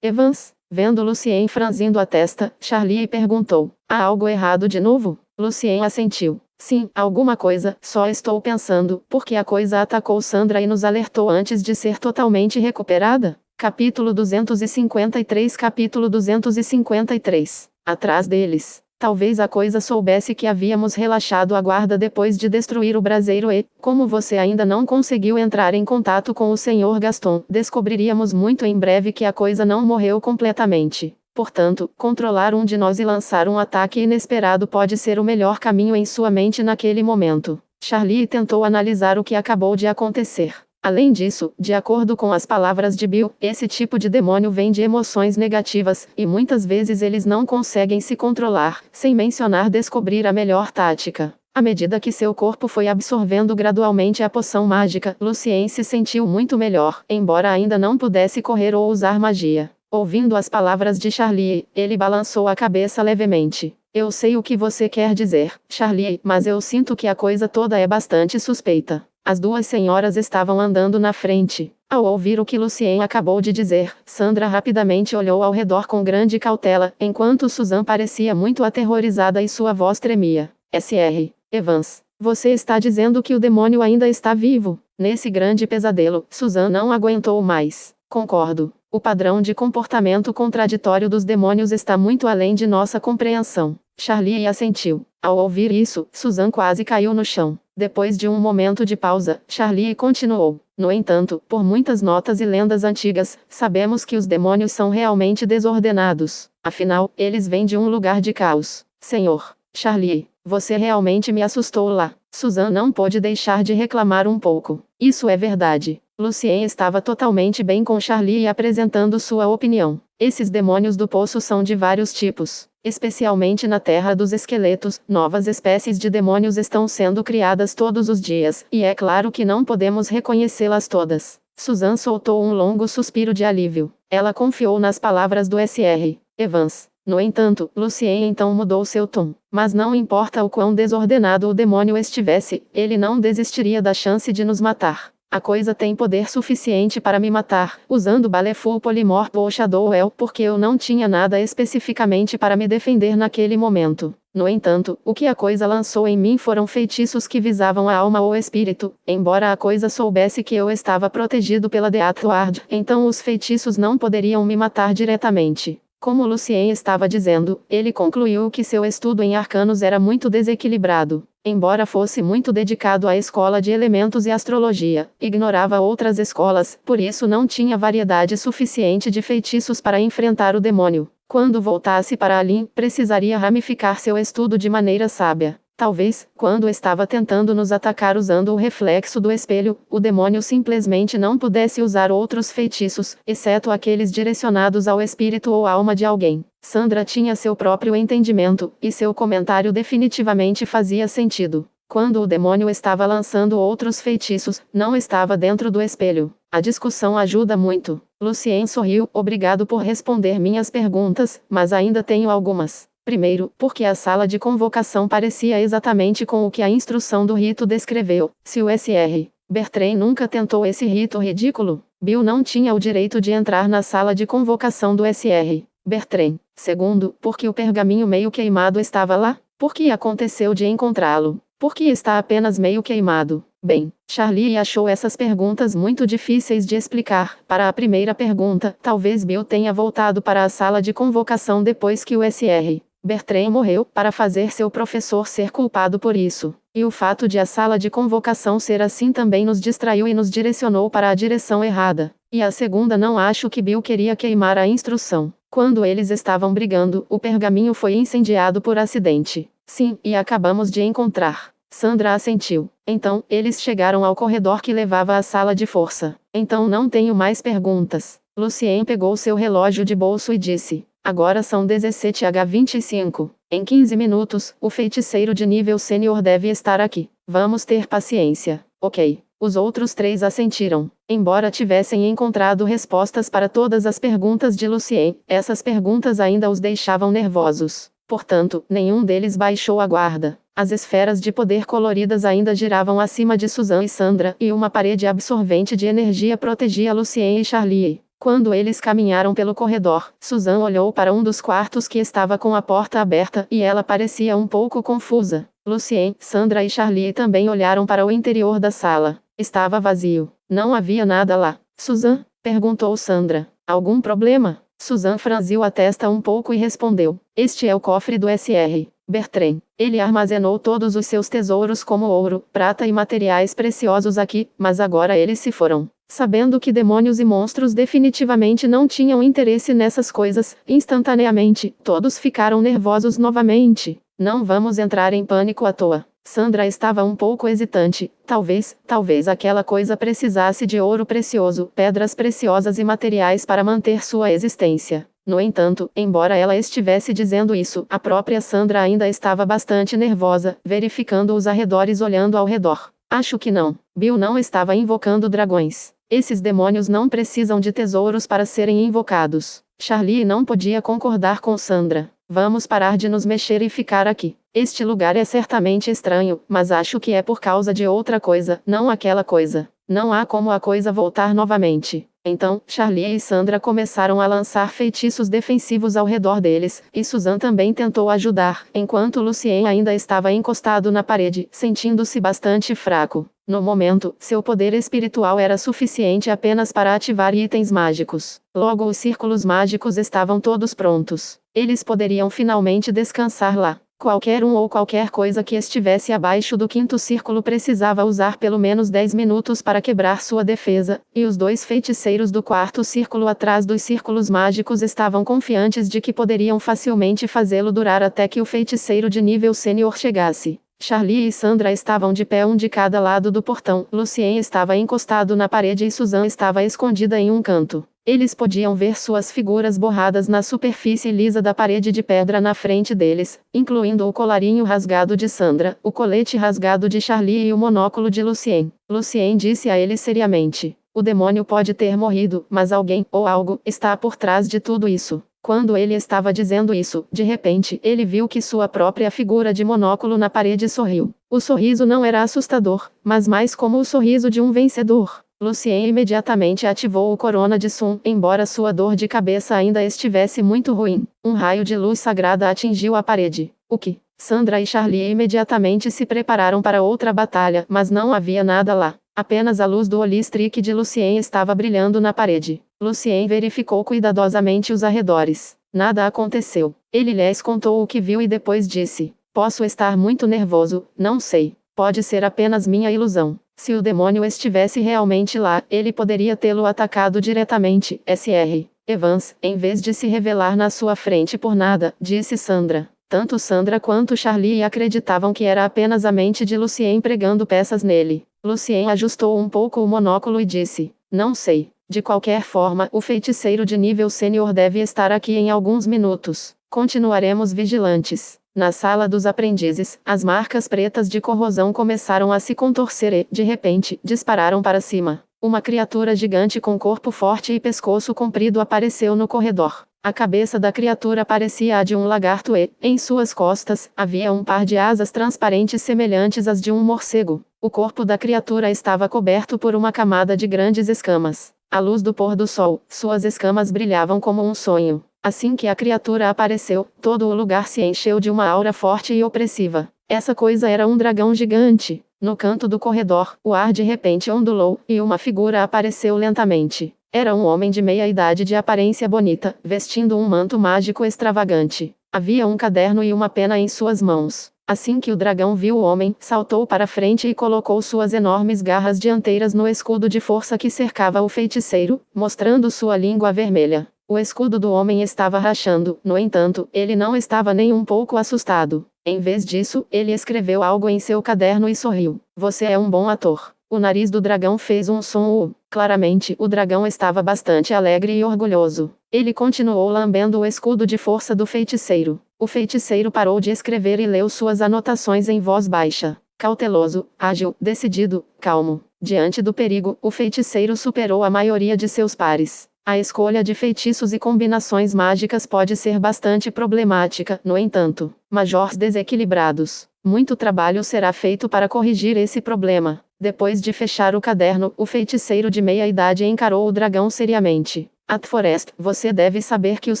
Evans. Vendo Lucien franzindo a testa, Charlie perguntou: há algo errado de novo? Lucien assentiu. Sim, alguma coisa, só estou pensando, porque a coisa atacou Sandra e nos alertou antes de ser totalmente recuperada? Capítulo 253. Capítulo 253. Atrás deles. Talvez a coisa soubesse que havíamos relaxado a guarda depois de destruir o braseiro e, como você ainda não conseguiu entrar em contato com o Sr. Gaston, descobriríamos muito em breve que a coisa não morreu completamente. Portanto, controlar um de nós e lançar um ataque inesperado pode ser o melhor caminho em sua mente naquele momento. Charlie tentou analisar o que acabou de acontecer. Além disso, de acordo com as palavras de Bill, esse tipo de demônio vem de emoções negativas, e muitas vezes eles não conseguem se controlar, sem mencionar descobrir a melhor tática. À medida que seu corpo foi absorvendo gradualmente a poção mágica, Lucien se sentiu muito melhor, embora ainda não pudesse correr ou usar magia. Ouvindo as palavras de Charlie, ele balançou a cabeça levemente. Eu sei o que você quer dizer, Charlie, mas eu sinto que a coisa toda é bastante suspeita. As duas senhoras estavam andando na frente. Ao ouvir o que Lucien acabou de dizer, Sandra rapidamente olhou ao redor com grande cautela, enquanto Susan parecia muito aterrorizada e sua voz tremia. Sr. Evans, você está dizendo que o demônio ainda está vivo? Nesse grande pesadelo, Susan não aguentou mais. Concordo. O padrão de comportamento contraditório dos demônios está muito além de nossa compreensão. Charlie assentiu. Ao ouvir isso, Susan quase caiu no chão. Depois de um momento de pausa, Charlie continuou. No entanto, por muitas notas e lendas antigas, sabemos que os demônios são realmente desordenados. Afinal, eles vêm de um lugar de caos. Senhor Charlie, você realmente me assustou lá. Susan não pôde deixar de reclamar um pouco. Isso é verdade. Lucien estava totalmente bem com Charlie apresentando sua opinião. Esses demônios do poço são de vários tipos. Especialmente na Terra dos Esqueletos, novas espécies de demônios estão sendo criadas todos os dias, e é claro que não podemos reconhecê-las todas. Susan soltou um longo suspiro de alívio. Ela confiou nas palavras do Sr. Evans. No entanto, Lucien então mudou seu tom. Mas não importa o quão desordenado o demônio estivesse, ele não desistiria da chance de nos matar. A coisa tem poder suficiente para me matar, usando Baleful Polimorph ou Shadowell, porque eu não tinha nada especificamente para me defender naquele momento. No entanto, o que a coisa lançou em mim foram feitiços que visavam a alma ou espírito, embora a coisa soubesse que eu estava protegido pela Deathward, então os feitiços não poderiam me matar diretamente. Como Lucien estava dizendo, ele concluiu que seu estudo em arcanos era muito desequilibrado. Embora fosse muito dedicado à escola de elementos e astrologia, ignorava outras escolas, por isso não tinha variedade suficiente de feitiços para enfrentar o demônio. Quando voltasse para Alin, precisaria ramificar seu estudo de maneira sábia. Talvez, quando estava tentando nos atacar usando o reflexo do espelho, o demônio simplesmente não pudesse usar outros feitiços, exceto aqueles direcionados ao espírito ou alma de alguém. Sandra tinha seu próprio entendimento, e seu comentário definitivamente fazia sentido. Quando o demônio estava lançando outros feitiços, não estava dentro do espelho. A discussão ajuda muito. Lucien sorriu, obrigado por responder minhas perguntas, mas ainda tenho algumas. Primeiro, porque a sala de convocação parecia exatamente com o que a instrução do rito descreveu. Se o Sr. Bertrand nunca tentou esse rito ridículo, Bill não tinha o direito de entrar na sala de convocação do Sr. Bertrand. Segundo, porque o pergaminho meio queimado estava lá. Por que aconteceu de encontrá-lo? Por que está apenas meio queimado? Bem, Charlie achou essas perguntas muito difíceis de explicar. Para a primeira pergunta, talvez Bill tenha voltado para a sala de convocação depois que o Sr. Bertrand morreu, para fazer seu professor ser culpado por isso. E o fato de a sala de convocação ser assim também nos distraiu e nos direcionou para a direção errada. E a segunda, não acho que Bill queria queimar a instrução. Quando eles estavam brigando, o pergaminho foi incendiado por acidente. Sim, e acabamos de encontrar. Sandra assentiu. Então, eles chegaram ao corredor que levava à sala de força. Então não tenho mais perguntas. Lucien pegou seu relógio de bolso e disse: agora são 17h25. Em 15 minutos, o feiticeiro de nível sênior deve estar aqui. Vamos ter paciência. Ok. Os outros três assentiram. Embora tivessem encontrado respostas para todas as perguntas de Lucien, essas perguntas ainda os deixavam nervosos. Portanto, nenhum deles baixou a guarda. As esferas de poder coloridas ainda giravam acima de Susan e Sandra, e uma parede absorvente de energia protegia Lucien e Charlie. Quando eles caminharam pelo corredor, Susan olhou para um dos quartos que estava com a porta aberta, e ela parecia um pouco confusa. Lucien, Sandra e Charlie também olharam para o interior da sala. Estava vazio. Não havia nada lá. Susan? Perguntou Sandra. Algum problema? Susan franziu a testa um pouco e respondeu. Este é o cofre do Sr. Bertrand. Ele armazenou todos os seus tesouros como ouro, prata e materiais preciosos aqui, mas agora eles se foram. Sabendo que demônios e monstros definitivamente não tinham interesse nessas coisas, instantaneamente, todos ficaram nervosos novamente. Não vamos entrar em pânico à toa. Sandra estava um pouco hesitante. Talvez aquela coisa precisasse de ouro precioso, pedras preciosas e materiais para manter sua existência. No entanto, embora ela estivesse dizendo isso, a própria Sandra ainda estava bastante nervosa, verificando os arredores olhando ao redor. Acho que não. Bill não estava invocando dragões. Esses demônios não precisam de tesouros para serem invocados. Charlie não podia concordar com Sandra. Vamos parar de nos mexer e ficar aqui. Este lugar é certamente estranho, mas acho que é por causa de outra coisa, não aquela coisa. Não há como a coisa voltar novamente. Então, Charlie e Sandra começaram a lançar feitiços defensivos ao redor deles, e Susan também tentou ajudar, enquanto Lucien ainda estava encostado na parede, sentindo-se bastante fraco. No momento, seu poder espiritual era suficiente apenas para ativar itens mágicos. Logo os círculos mágicos estavam todos prontos. Eles poderiam finalmente descansar lá. Qualquer um ou qualquer coisa que estivesse abaixo do quinto círculo precisava usar pelo menos 10 minutos para quebrar sua defesa, e os dois feiticeiros do quarto círculo atrás dos círculos mágicos estavam confiantes de que poderiam facilmente fazê-lo durar até que o feiticeiro de nível sênior chegasse. Charlie e Sandra estavam de pé um de cada lado do portão, Lucien estava encostado na parede e Susan estava escondida em um canto. Eles podiam ver suas figuras borradas na superfície lisa da parede de pedra na frente deles, incluindo o colarinho rasgado de Sandra, o colete rasgado de Charlie e o monóculo de Lucien. Lucien disse a ele seriamente: o demônio pode ter morrido, mas alguém, ou algo, está por trás de tudo isso. Quando ele estava dizendo isso, de repente, ele viu que sua própria figura de monóculo na parede sorriu. O sorriso não era assustador, mas mais como o sorriso de um vencedor. Lucien imediatamente ativou o Corona de Sun, embora sua dor de cabeça ainda estivesse muito ruim. Um raio de luz sagrada atingiu a parede. O que? Sandra e Charlie imediatamente se prepararam para outra batalha, mas não havia nada lá. Apenas a luz do Olistric de Lucien estava brilhando na parede. Lucien verificou cuidadosamente os arredores. Nada aconteceu. Ele lhes contou o que viu e depois disse: posso estar muito nervoso, não sei. Pode ser apenas minha ilusão. Se o demônio estivesse realmente lá, ele poderia tê-lo atacado diretamente. Sr. Evans, em vez de se revelar na sua frente por nada, disse Sandra. Tanto Sandra quanto Charlie acreditavam que era apenas a mente de Lucien pregando peças nele. Lucien ajustou um pouco o monóculo e disse: não sei. De qualquer forma, o feiticeiro de nível sênior deve estar aqui em alguns minutos. Continuaremos vigilantes. Na sala dos aprendizes, as marcas pretas de corrosão começaram a se contorcer e, de repente, dispararam para cima. Uma criatura gigante com corpo forte e pescoço comprido apareceu no corredor. A cabeça da criatura parecia a de um lagarto e, em suas costas, havia um par de asas transparentes semelhantes às de um morcego. O corpo da criatura estava coberto por uma camada de grandes escamas. À luz do pôr do sol, suas escamas brilhavam como um sonho. Assim que a criatura apareceu, todo o lugar se encheu de uma aura forte e opressiva. Essa coisa era um dragão gigante. No canto do corredor, o ar de repente ondulou, e uma figura apareceu lentamente. Era um homem de meia-idade de aparência bonita, vestindo um manto mágico extravagante. Havia um caderno e uma pena em suas mãos. Assim que o dragão viu o homem, saltou para frente e colocou suas enormes garras dianteiras no escudo de força que cercava o feiticeiro, mostrando sua língua vermelha. O escudo do homem estava rachando, no entanto, ele não estava nem um pouco assustado. Em vez disso, ele escreveu algo em seu caderno e sorriu. Você é um bom ator. O nariz do dragão fez um som. Claramente, o dragão estava bastante alegre e orgulhoso. Ele continuou lambendo o escudo de força do feiticeiro. O feiticeiro parou de escrever e leu suas anotações em voz baixa. Cauteloso, ágil, decidido, calmo. Diante do perigo, o feiticeiro superou a maioria de seus pares. A escolha de feitiços e combinações mágicas pode ser bastante problemática, no entanto. Majors desequilibrados. Muito trabalho será feito para corrigir esse problema. Depois de fechar o caderno, o feiticeiro de meia-idade encarou o dragão seriamente. Atforest, você deve saber que os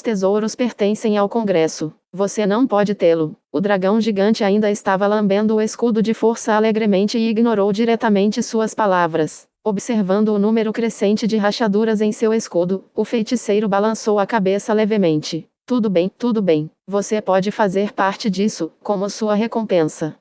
tesouros pertencem ao Congresso. Você não pode tê-lo. O dragão gigante ainda estava lambendo o escudo de força alegremente e ignorou diretamente suas palavras. Observando o número crescente de rachaduras em seu escudo, o feiticeiro balançou a cabeça levemente. Tudo bem, você pode fazer parte disso, como sua recompensa.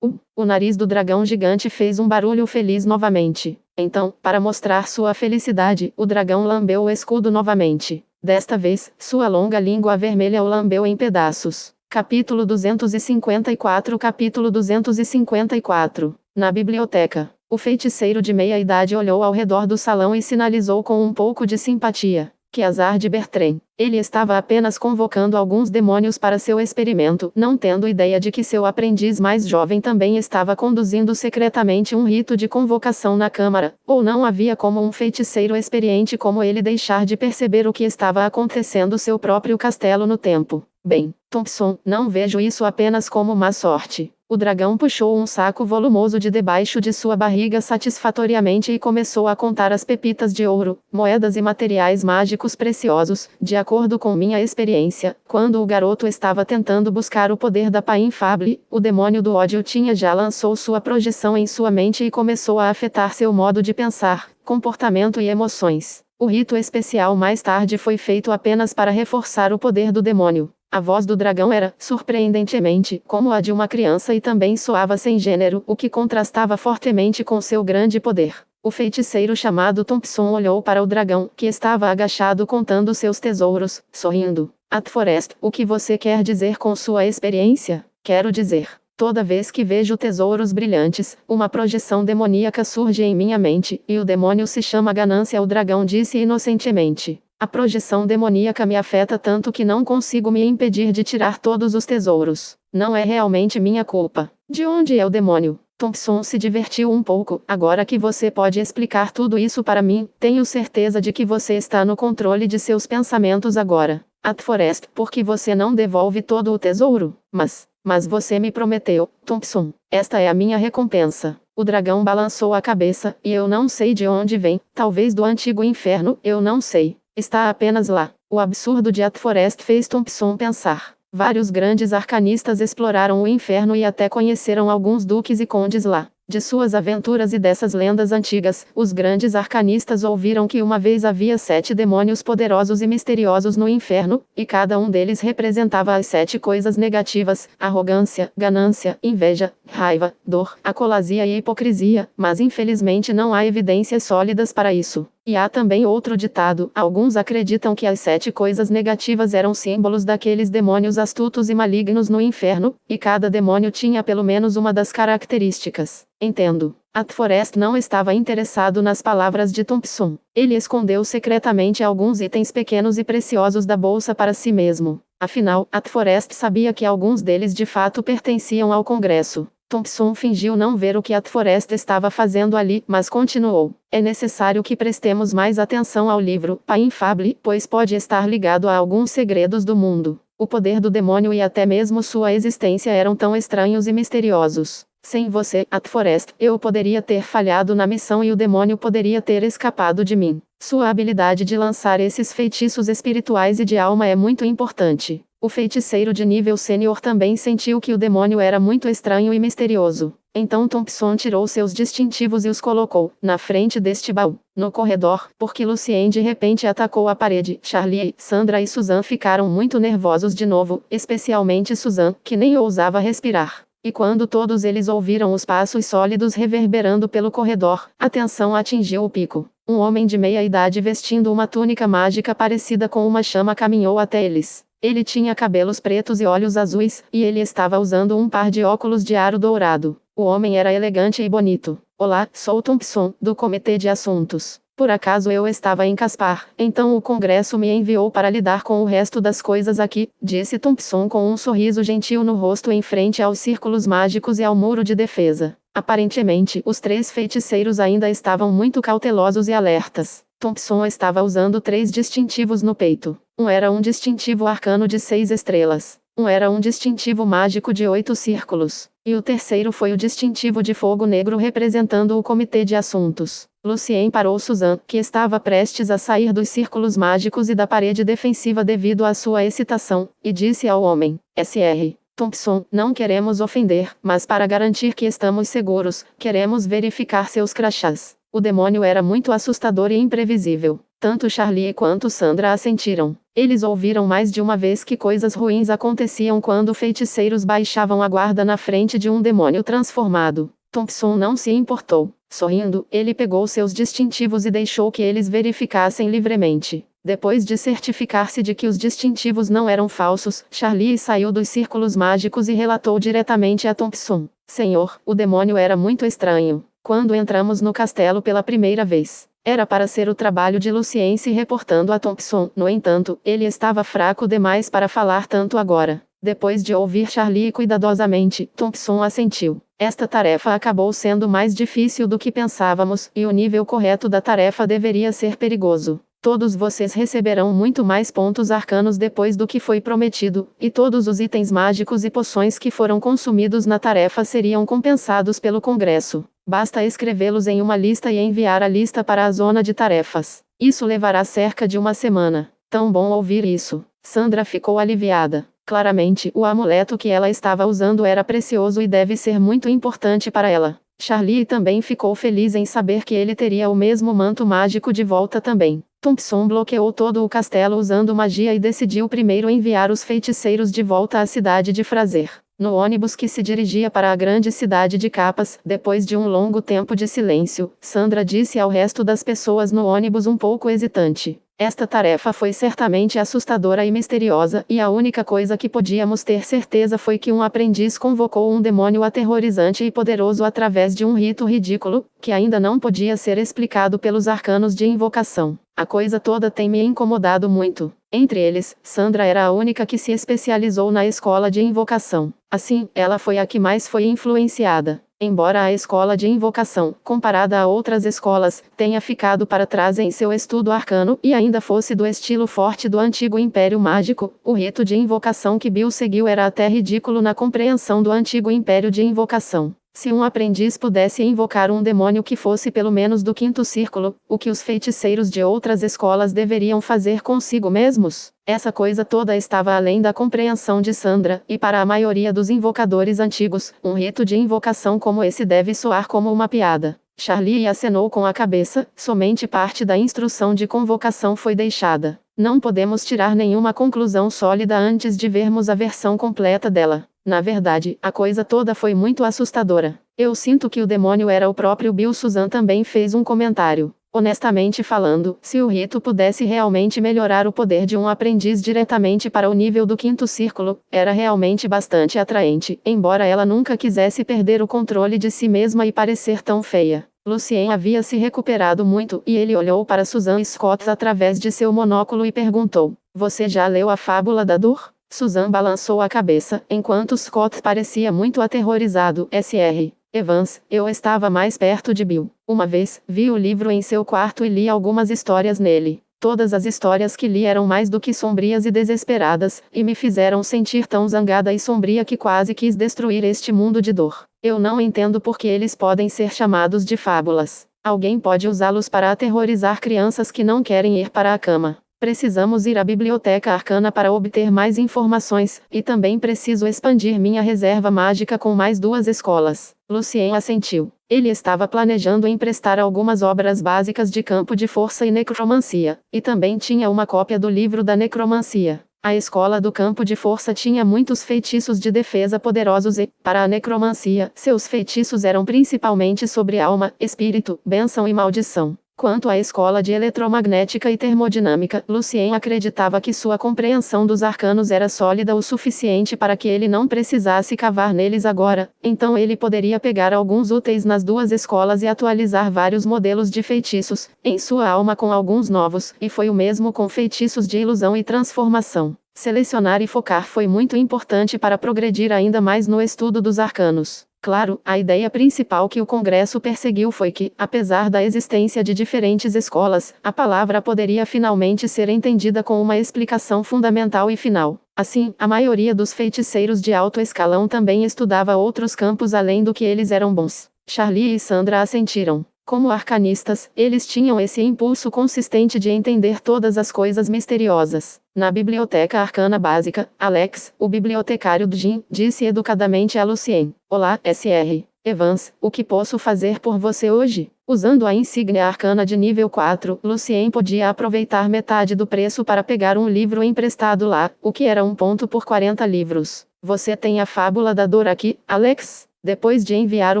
O nariz do dragão gigante fez um barulho feliz novamente. Então, para mostrar sua felicidade, o dragão lambeu o escudo novamente. Desta vez, sua longa língua vermelha o lambeu em pedaços. Capítulo 254. Capítulo 254. Na biblioteca. O feiticeiro de meia-idade olhou ao redor do salão e sinalizou com um pouco de simpatia. Que azar de Bertrand. Ele estava apenas convocando alguns demônios para seu experimento, não tendo ideia de que seu aprendiz mais jovem também estava conduzindo secretamente um rito de convocação na Câmara, ou não havia como um feiticeiro experiente como ele deixar de perceber o que estava acontecendo seu próprio castelo no tempo. Bem, Thompson, não vejo isso apenas como má sorte. O dragão puxou um saco volumoso de debaixo de sua barriga satisfatoriamente e começou a contar as pepitas de ouro, moedas e materiais mágicos preciosos. De acordo com minha experiência, quando o garoto estava tentando buscar o poder da Pain Fable, o demônio do ódio já lançou sua projeção em sua mente e começou a afetar seu modo de pensar, comportamento e emoções. O rito especial mais tarde foi feito apenas para reforçar o poder do demônio. A voz do dragão era, surpreendentemente, como a de uma criança e também soava sem gênero, o que contrastava fortemente com seu grande poder. O feiticeiro chamado Thompson olhou para o dragão, que estava agachado contando seus tesouros, sorrindo. Atforest, o que você quer dizer com sua experiência? Quero dizer, toda vez que vejo tesouros brilhantes, uma projeção demoníaca surge em minha mente, e o demônio se chama ganância, o dragão disse inocentemente. A projeção demoníaca me afeta tanto que não consigo me impedir de tirar todos os tesouros. Não é realmente minha culpa. De onde é o demônio? Thompson se divertiu um pouco. Agora que você pode explicar tudo isso para mim, tenho certeza de que você está no controle de seus pensamentos agora. Atforest, por que você não devolve todo o tesouro? Mas você me prometeu, Thompson. Esta é a minha recompensa. O dragão balançou a cabeça, e eu não sei de onde vem, talvez do antigo inferno, eu não sei. Está apenas lá. O absurdo de Atforest fez Thompson pensar. Vários grandes arcanistas exploraram o inferno e até conheceram alguns duques e condes lá. De suas aventuras e dessas lendas antigas, os grandes arcanistas ouviram que uma vez havia 7 demônios poderosos e misteriosos no inferno, e cada um deles representava as 7 coisas negativas: arrogância, ganância, inveja, raiva, dor, acolasia e hipocrisia, mas infelizmente não há evidências sólidas para isso. E há também outro ditado: alguns acreditam que as 7 coisas negativas eram símbolos daqueles demônios astutos e malignos no inferno, e cada demônio tinha pelo menos uma das características. Entendo. Atforest não estava interessado nas palavras de Thompson. Ele escondeu secretamente alguns itens pequenos e preciosos da bolsa para si mesmo. Afinal, Atforest sabia que alguns deles de fato pertenciam ao Congresso. Thompson fingiu não ver o que Atforest estava fazendo ali, mas continuou. É necessário que prestemos mais atenção ao livro Pain Fable, pois pode estar ligado a alguns segredos do mundo. O poder do demônio e até mesmo sua existência eram tão estranhos e misteriosos. Sem você, Atforest, eu poderia ter falhado na missão e o demônio poderia ter escapado de mim. Sua habilidade de lançar esses feitiços espirituais e de alma é muito importante. O feiticeiro de nível sênior também sentiu que o demônio era muito estranho e misterioso. Então Thompson tirou seus distintivos e os colocou na frente deste baú. No corredor, porque Lucien de repente atacou a parede. Charlie, Sandra e Suzanne ficaram muito nervosos de novo, especialmente Suzanne, que nem ousava respirar. E quando todos eles ouviram os passos sólidos reverberando pelo corredor, a tensão atingiu o pico. Um homem de meia-idade vestindo uma túnica mágica parecida com uma chama caminhou até eles. Ele tinha cabelos pretos e olhos azuis, e ele estava usando um par de óculos de aro dourado. O homem era elegante e bonito. Olá, sou Thompson, do Comitê de Assuntos. Por acaso eu estava em Caspar, então o Congresso me enviou para lidar com o resto das coisas aqui, disse Thompson com um sorriso gentil no rosto em frente aos círculos mágicos e ao muro de defesa. Aparentemente, os 3 feiticeiros ainda estavam muito cautelosos e alertas. Thompson estava usando 3 distintivos no peito. Um era um distintivo arcano de 6 estrelas. Um era um distintivo mágico de 8 círculos. E o terceiro foi o distintivo de fogo negro representando o comitê de assuntos. Lucien parou Susan, que estava prestes a sair dos círculos mágicos e da parede defensiva devido à sua excitação, e disse ao homem: Sr. Thompson, não queremos ofender, mas para garantir que estamos seguros, queremos verificar seus crachás. O demônio era muito assustador e imprevisível. Tanto Charlie quanto Sandra assentiram. Eles ouviram mais de uma vez que coisas ruins aconteciam quando feiticeiros baixavam a guarda na frente de um demônio transformado. Thompson não se importou. Sorrindo, ele pegou seus distintivos e deixou que eles verificassem livremente. Depois de certificar-se de que os distintivos não eram falsos, Charlie saiu dos círculos mágicos e relatou diretamente a Thompson: Senhor, o demônio era muito estranho. Quando entramos no castelo pela primeira vez, era para ser o trabalho de Lucien se reportando a Thompson. No entanto, ele estava fraco demais para falar tanto agora. Depois de ouvir Charlie cuidadosamente, Thompson assentiu. Esta tarefa acabou sendo mais difícil do que pensávamos, e o nível correto da tarefa deveria ser perigoso. Todos vocês receberão muito mais pontos arcanos depois do que foi prometido, e todos os itens mágicos e poções que foram consumidos na tarefa seriam compensados pelo Congresso. Basta escrevê-los em uma lista e enviar a lista para a zona de tarefas. Isso levará cerca de uma semana. Tão bom ouvir isso. Sandra ficou aliviada. Claramente, o amuleto que ela estava usando era precioso e deve ser muito importante para ela. Charlie também ficou feliz em saber que ele teria o mesmo manto mágico de volta também. Thompson bloqueou todo o castelo usando magia e decidiu primeiro enviar os feiticeiros de volta à cidade de Fraser. No ônibus que se dirigia para a grande cidade de Capas, depois de um longo tempo de silêncio, Sandra disse ao resto das pessoas no ônibus um pouco hesitante: esta tarefa foi certamente assustadora e misteriosa, e a única coisa que podíamos ter certeza foi que um aprendiz convocou um demônio aterrorizante e poderoso através de um rito ridículo, que ainda não podia ser explicado pelos arcanos de invocação. A coisa toda tem me incomodado muito. Entre eles, Sandra era a única que se especializou na escola de invocação. Assim, ela foi a que mais foi influenciada. Embora a escola de invocação, comparada a outras escolas, tenha ficado para trás em seu estudo arcano e ainda fosse do estilo forte do antigo Império Mágico, o rito de invocação que Bill seguiu era até ridículo na compreensão do antigo Império de Invocação. Se um aprendiz pudesse invocar um demônio que fosse pelo menos do 5º círculo, o que os feiticeiros de outras escolas deveriam fazer consigo mesmos? Essa coisa toda estava além da compreensão de Sandra, e para a maioria dos invocadores antigos, um rito de invocação como esse deve soar como uma piada. Charlie acenou com a cabeça, somente parte da instrução de convocação foi deixada. Não podemos tirar nenhuma conclusão sólida antes de vermos a versão completa dela. Na verdade, a coisa toda foi muito assustadora. Eu sinto que o demônio era o próprio Bill. Susan também fez um comentário. Honestamente falando, se o rito pudesse realmente melhorar o poder de um aprendiz diretamente para o nível do 5º círculo, era realmente bastante atraente, embora ela nunca quisesse perder o controle de si mesma e parecer tão feia. Lucien havia se recuperado muito, e ele olhou para Susan Scott através de seu monóculo e perguntou: Você já leu a Fábula da Dor? Susan balançou a cabeça, enquanto Scott parecia muito aterrorizado. Sr. Evans, eu estava mais perto de Bill. Uma vez, vi o livro em seu quarto e li algumas histórias nele. Todas as histórias que li eram mais do que sombrias e desesperadas, e me fizeram sentir tão zangada e sombria que quase quis destruir este mundo de dor. Eu não entendo por que eles podem ser chamados de fábulas. Alguém pode usá-los para aterrorizar crianças que não querem ir para a cama. Precisamos ir à biblioteca arcana para obter mais informações, e também preciso expandir minha reserva mágica com mais 2 escolas. Lucien assentiu. Ele estava planejando emprestar algumas obras básicas de campo de força e necromancia, e também tinha uma cópia do livro da necromancia. A escola do campo de força tinha muitos feitiços de defesa poderosos e, para a necromancia, seus feitiços eram principalmente sobre alma, espírito, bênção e maldição. Quanto à escola de eletromagnética e termodinâmica, Lucien acreditava que sua compreensão dos arcanos era sólida o suficiente para que ele não precisasse cavar neles agora, então ele poderia pegar alguns úteis nas 2 escolas e atualizar vários modelos de feitiços, em sua alma com alguns novos, e foi o mesmo com feitiços de ilusão e transformação. Selecionar e focar foi muito importante para progredir ainda mais no estudo dos arcanos. Claro, a ideia principal que o Congresso perseguiu foi que, apesar da existência de diferentes escolas, a palavra poderia finalmente ser entendida com uma explicação fundamental e final. Assim, a maioria dos feiticeiros de alto escalão também estudava outros campos além do que eles eram bons. Charlie e Sandra assentiram. Como arcanistas, eles tinham esse impulso consistente de entender todas as coisas misteriosas. Na biblioteca arcana básica, Alex, o bibliotecário do Jim, disse educadamente a Lucien: "Olá, Sr. Evans, o que posso fazer por você hoje?" Usando a insígnia arcana de nível 4, Lucien podia aproveitar metade do preço para pegar um livro emprestado lá, o que era 1 ponto por 40 livros. "Você tem a fábula da dor aqui, Alex?" Depois de enviar o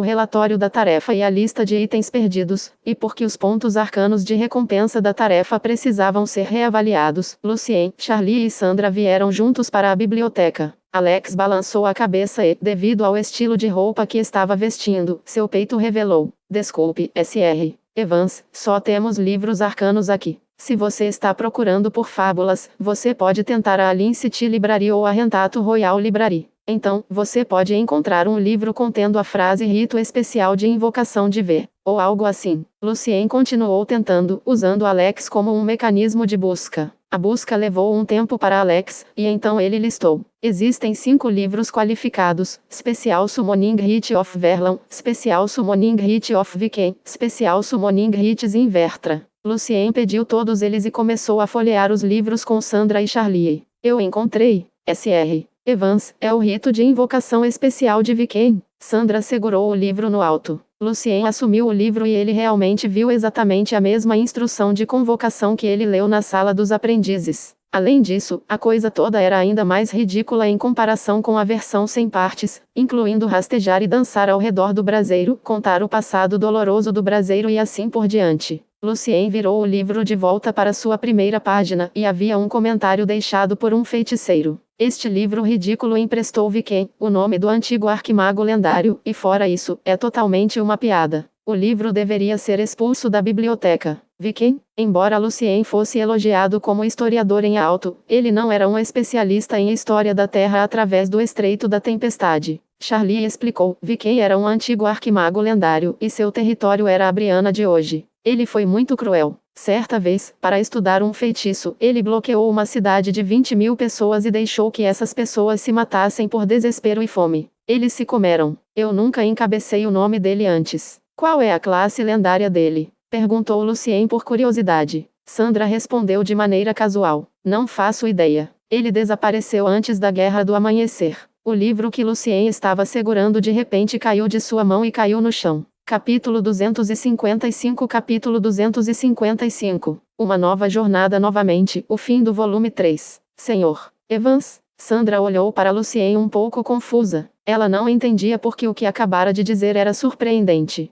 relatório da tarefa e a lista de itens perdidos, e porque os pontos arcanos de recompensa da tarefa precisavam ser reavaliados, Lucien, Charlie e Sandra vieram juntos para a biblioteca. Alex balançou a cabeça e, devido ao estilo de roupa que estava vestindo, seu peito revelou: "Desculpe, Sr. Evans, só temos livros arcanos aqui. Se você está procurando por fábulas, você pode tentar a Alin City Library ou a Rentato Royal Library. Então, você pode encontrar um livro contendo a frase rito especial de invocação de V, ou algo assim." Lucien continuou tentando, usando Alex como um mecanismo de busca. A busca levou um tempo para Alex, e então ele listou: "Existem 5 livros qualificados: Special Summoning Rite of Verlan, Special Summoning Rite of Viken, Special Summoning Rites Invertra." Lucien pediu todos eles e começou a folhear os livros com Sandra e Charlie. "Eu encontrei, Sr. Evans, é o rito de invocação especial de Viken." Sandra segurou o livro no alto. Lucien assumiu o livro e ele realmente viu exatamente a mesma instrução de convocação que ele leu na sala dos aprendizes. Além disso, a coisa toda era ainda mais ridícula em comparação com a versão sem partes, incluindo rastejar e dançar ao redor do braseiro, contar o passado doloroso do braseiro e assim por diante. Lucien virou o livro de volta para sua primeira página, e havia um comentário deixado por um feiticeiro. "Este livro ridículo emprestou Viken, o nome do antigo arquimago lendário, e fora isso, é totalmente uma piada. O livro deveria ser expulso da biblioteca." Viken, embora Lucien fosse elogiado como historiador em alto, ele não era um especialista em história da Terra através do Estreito da Tempestade. Charlie explicou: "Viken era um antigo arquimago lendário, e seu território era a Brianna de hoje. Ele foi muito cruel. Certa vez, para estudar um feitiço, ele bloqueou uma cidade de 20.000 pessoas e deixou que essas pessoas se matassem por desespero e fome. Eles se comeram. Eu nunca encabecei o nome dele antes." "Qual é a classe lendária dele?" perguntou Lucien por curiosidade. Sandra respondeu de maneira casual: "Não faço ideia. Ele desapareceu antes da Guerra do Amanhecer." O livro que Lucien estava segurando de repente caiu de sua mão e caiu no chão. Capítulo 255. Capítulo 255. Uma nova jornada novamente, o fim do volume 3. "Sr. Evans?" Sandra olhou para Lucien um pouco confusa. Ela não entendia porque o que acabara de dizer era surpreendente.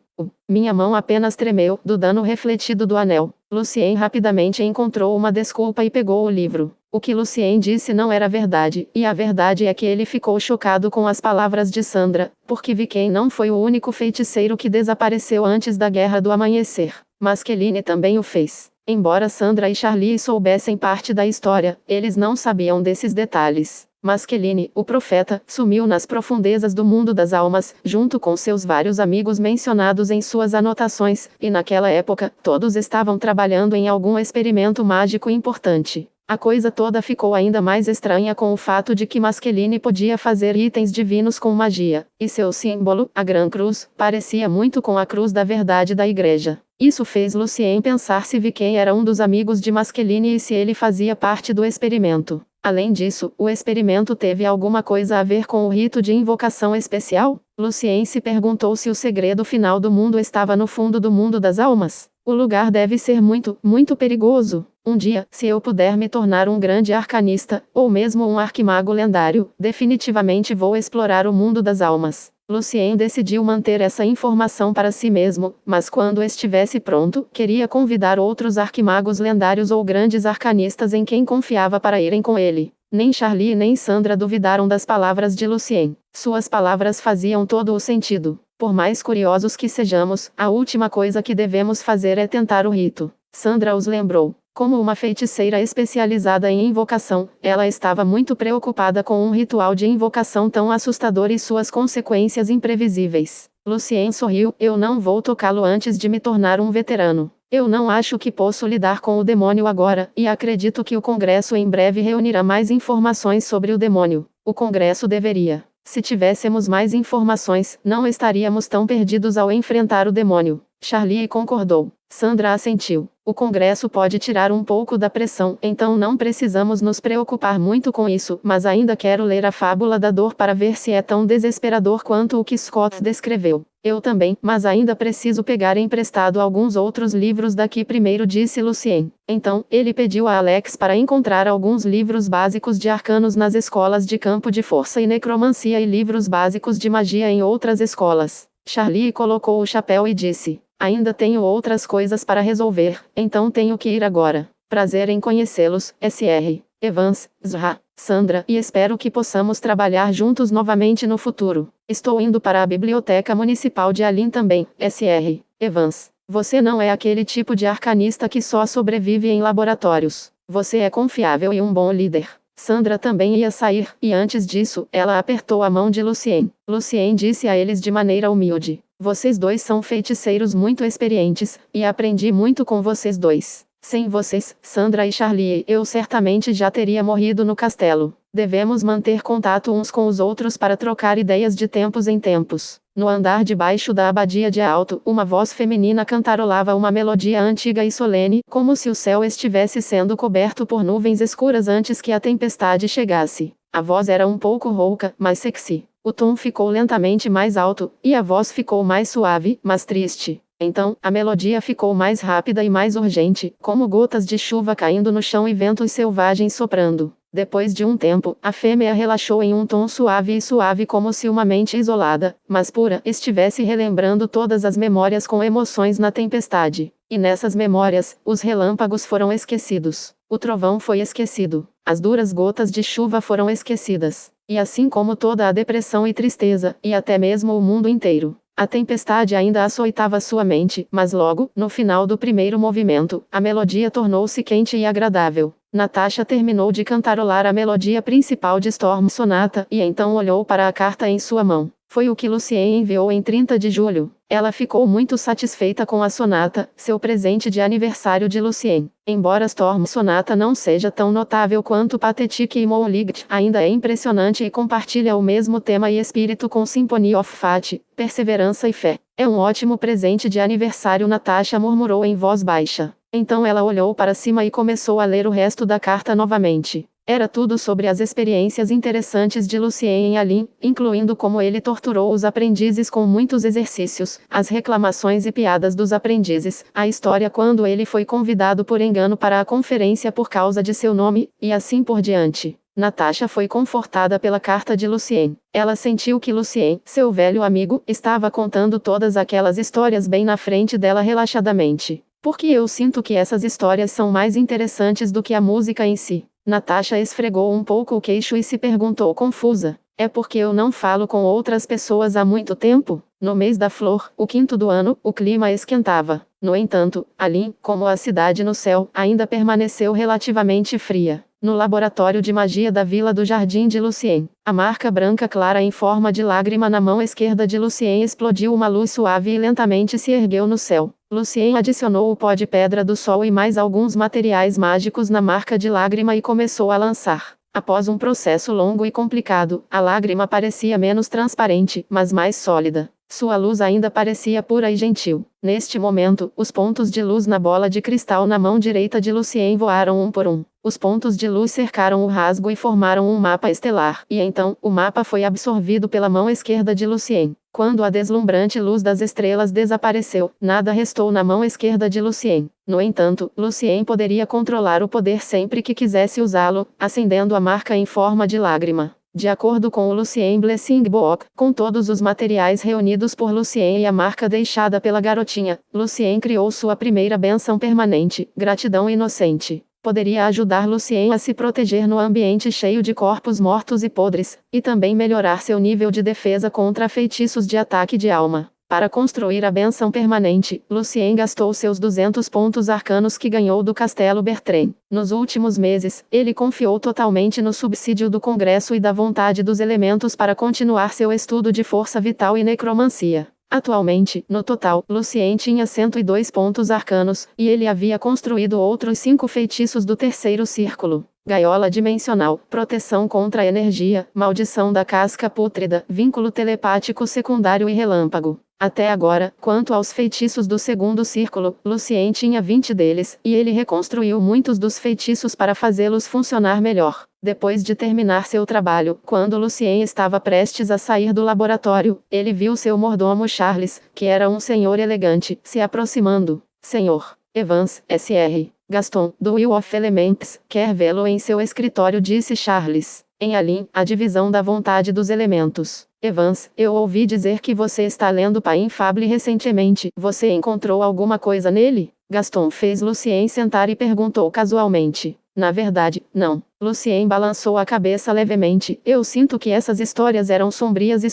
Minha mão apenas tremeu, do dano refletido do anel." Lucien rapidamente encontrou uma desculpa e pegou o livro. O que Lucien disse não era verdade, e a verdade é que ele ficou chocado com as palavras de Sandra, porque Viken não foi o único feiticeiro que desapareceu antes da Guerra do Amanhecer. Masqueline também o fez. Embora Sandra e Charlie soubessem parte da história, eles não sabiam desses detalhes. Masqueline, o profeta, sumiu nas profundezas do mundo das almas, junto com seus vários amigos mencionados em suas anotações, e naquela época, todos estavam trabalhando em algum experimento mágico importante. A coisa toda ficou ainda mais estranha com o fato de que Masqueline podia fazer itens divinos com magia, e seu símbolo, a Gran Cruz, parecia muito com a Cruz da Verdade da Igreja. Isso fez Lucien pensar se Viken era um dos amigos de Masqueline e se ele fazia parte do experimento. Além disso, o experimento teve alguma coisa a ver com o rito de invocação especial? Lucien se perguntou se o segredo final do mundo estava no fundo do mundo das almas. O lugar deve ser muito, muito perigoso. Um dia, se eu puder me tornar um grande arcanista, ou mesmo um arquimago lendário, definitivamente vou explorar o mundo das almas. Lucien decidiu manter essa informação para si mesmo, mas quando estivesse pronto, queria convidar outros arquimagos lendários ou grandes arcanistas em quem confiava para irem com ele. Nem Charlie nem Sandra duvidaram das palavras de Lucien. Suas palavras faziam todo o sentido. Por mais curiosos que sejamos, a última coisa que devemos fazer é tentar o rito. Sandra os lembrou. Como uma feiticeira especializada em invocação, ela estava muito preocupada com um ritual de invocação tão assustador e suas consequências imprevisíveis. Lucien sorriu. Eu não vou tocá-lo antes de me tornar um veterano. Eu não acho que posso lidar com o demônio agora, e acredito que o Congresso em breve reunirá mais informações sobre o demônio. O Congresso deveria. Se tivéssemos mais informações, não estaríamos tão perdidos ao enfrentar o demônio. Charlie concordou. Sandra assentiu. O Congresso pode tirar um pouco da pressão, então não precisamos nos preocupar muito com isso, mas ainda quero ler a Fábula da Dor para ver se é tão desesperador quanto o que Scott descreveu. Eu também, mas ainda preciso pegar emprestado alguns outros livros daqui primeiro, disse Lucien. Então, ele pediu a Alex para encontrar alguns livros básicos de arcanos nas escolas de campo de força e necromancia e livros básicos de magia em outras escolas. Charlie colocou o chapéu e disse: ainda tenho outras coisas para resolver, então tenho que ir agora. Prazer em conhecê-los, Sr. Evans, Zra, Sandra, e espero que possamos trabalhar juntos novamente no futuro. Estou indo para a Biblioteca Municipal de Alin também, Sr. Evans. Você não é aquele tipo de arcanista que só sobrevive em laboratórios. Você é confiável e um bom líder. Sandra também ia sair, e antes disso, ela apertou a mão de Lucien. Lucien disse a eles de maneira humilde: vocês dois são feiticeiros muito experientes, e aprendi muito com vocês dois. Sem vocês, Sandra e Charlie, eu certamente já teria morrido no castelo. Devemos manter contato uns com os outros para trocar ideias de tempos em tempos. No andar de baixo da abadia de Alto, uma voz feminina cantarolava uma melodia antiga e solene, como se o céu estivesse sendo coberto por nuvens escuras antes que a tempestade chegasse. A voz era um pouco rouca, mas sexy. O tom ficou lentamente mais alto, e a voz ficou mais suave, mas triste. Então, a melodia ficou mais rápida e mais urgente, como gotas de chuva caindo no chão e ventos selvagens soprando. Depois de um tempo, a fêmea relaxou em um tom suave e suave, como se uma mente isolada, mas pura, estivesse relembrando todas as memórias com emoções na tempestade. E nessas memórias, os relâmpagos foram esquecidos. O trovão foi esquecido. As duras gotas de chuva foram esquecidas. E assim como toda a depressão e tristeza, e até mesmo o mundo inteiro. A tempestade ainda açoitava sua mente, mas logo, no final do primeiro movimento, a melodia tornou-se quente e agradável. Natasha terminou de cantarolar a melodia principal de Storm Sonata, e então olhou para a carta em sua mão. Foi o que Lucien enviou em 30 de julho. Ela ficou muito satisfeita com a sonata, seu presente de aniversário de Lucien. Embora Storm Sonata não seja tão notável quanto Pathetique e Moonlight, ainda é impressionante e compartilha o mesmo tema e espírito com Symphony of Fate, perseverança e fé. É um ótimo presente de aniversário, Natasha murmurou em voz baixa. Então ela olhou para cima e começou a ler o resto da carta novamente. Era tudo sobre as experiências interessantes de Lucien em Alin, incluindo como ele torturou os aprendizes com muitos exercícios, as reclamações e piadas dos aprendizes, a história quando ele foi convidado por engano para a conferência por causa de seu nome, e assim por diante. Natasha foi confortada pela carta de Lucien. Ela sentiu que Lucien, seu velho amigo, estava contando todas aquelas histórias bem na frente dela relaxadamente. Porque eu sinto que essas histórias são mais interessantes do que a música em si. Natasha esfregou um pouco o queixo e se perguntou confusa. É porque eu não falo com outras pessoas há muito tempo? No mês da flor, o quinto do ano, o clima esquentava. No entanto, Alin, como a cidade no céu, ainda permaneceu relativamente fria. No laboratório de magia da Vila do Jardim de Lucien, a marca branca clara em forma de lágrima na mão esquerda de Lucien explodiu. Uma luz suave e lentamente se ergueu no céu. Lucien adicionou o pó de pedra do sol e mais alguns materiais mágicos na marca de lágrima e começou a lançar. Após um processo longo e complicado, a lágrima parecia menos transparente, mas mais sólida. Sua luz ainda parecia pura e gentil. Neste momento, os pontos de luz na bola de cristal na mão direita de Lucien voaram um por um. Os pontos de luz cercaram o rasgo e formaram um mapa estelar, e então, o mapa foi absorvido pela mão esquerda de Lucien. Quando a deslumbrante luz das estrelas desapareceu, nada restou na mão esquerda de Lucien. No entanto, Lucien poderia controlar o poder sempre que quisesse usá-lo, acendendo a marca em forma de lágrima. De acordo com o Lucien Blessing Book, com todos os materiais reunidos por Lucien e a marca deixada pela garotinha, Lucien criou sua primeira bênção permanente, gratidão inocente. Poderia ajudar Lucien a se proteger no ambiente cheio de corpos mortos e podres, e também melhorar seu nível de defesa contra feitiços de ataque de alma. Para construir a benção permanente, Lucien gastou seus 200 pontos arcanos que ganhou do Castelo Bertrand. Nos últimos meses, ele confiou totalmente no subsídio do Congresso e da vontade dos elementos para continuar seu estudo de força vital e necromancia. Atualmente, no total, Lucien tinha 102 pontos arcanos, e ele havia construído outros 5 feitiços do terceiro círculo. Gaiola dimensional, proteção contra a energia, maldição da casca pútrida, vínculo telepático secundário e relâmpago. Até agora, quanto aos feitiços do segundo círculo, Lucien tinha 20 deles, e ele reconstruiu muitos dos feitiços para fazê-los funcionar melhor. Depois de terminar seu trabalho, quando Lucien estava prestes a sair do laboratório, ele viu seu mordomo Charles, que era um senhor elegante, se aproximando. Senhor Evans, Sr. Gaston, do Wheel of Elements, quer vê-lo em seu escritório, disse Charles. Em Alim, a divisão da vontade dos elementos. Evans, eu ouvi dizer que você está lendo Pain Fable recentemente. Você encontrou alguma coisa nele? Gaston fez Lucien sentar e perguntou casualmente. Na verdade, não. Lucien balançou a cabeça levemente. Eu sinto que essas histórias eram sombrias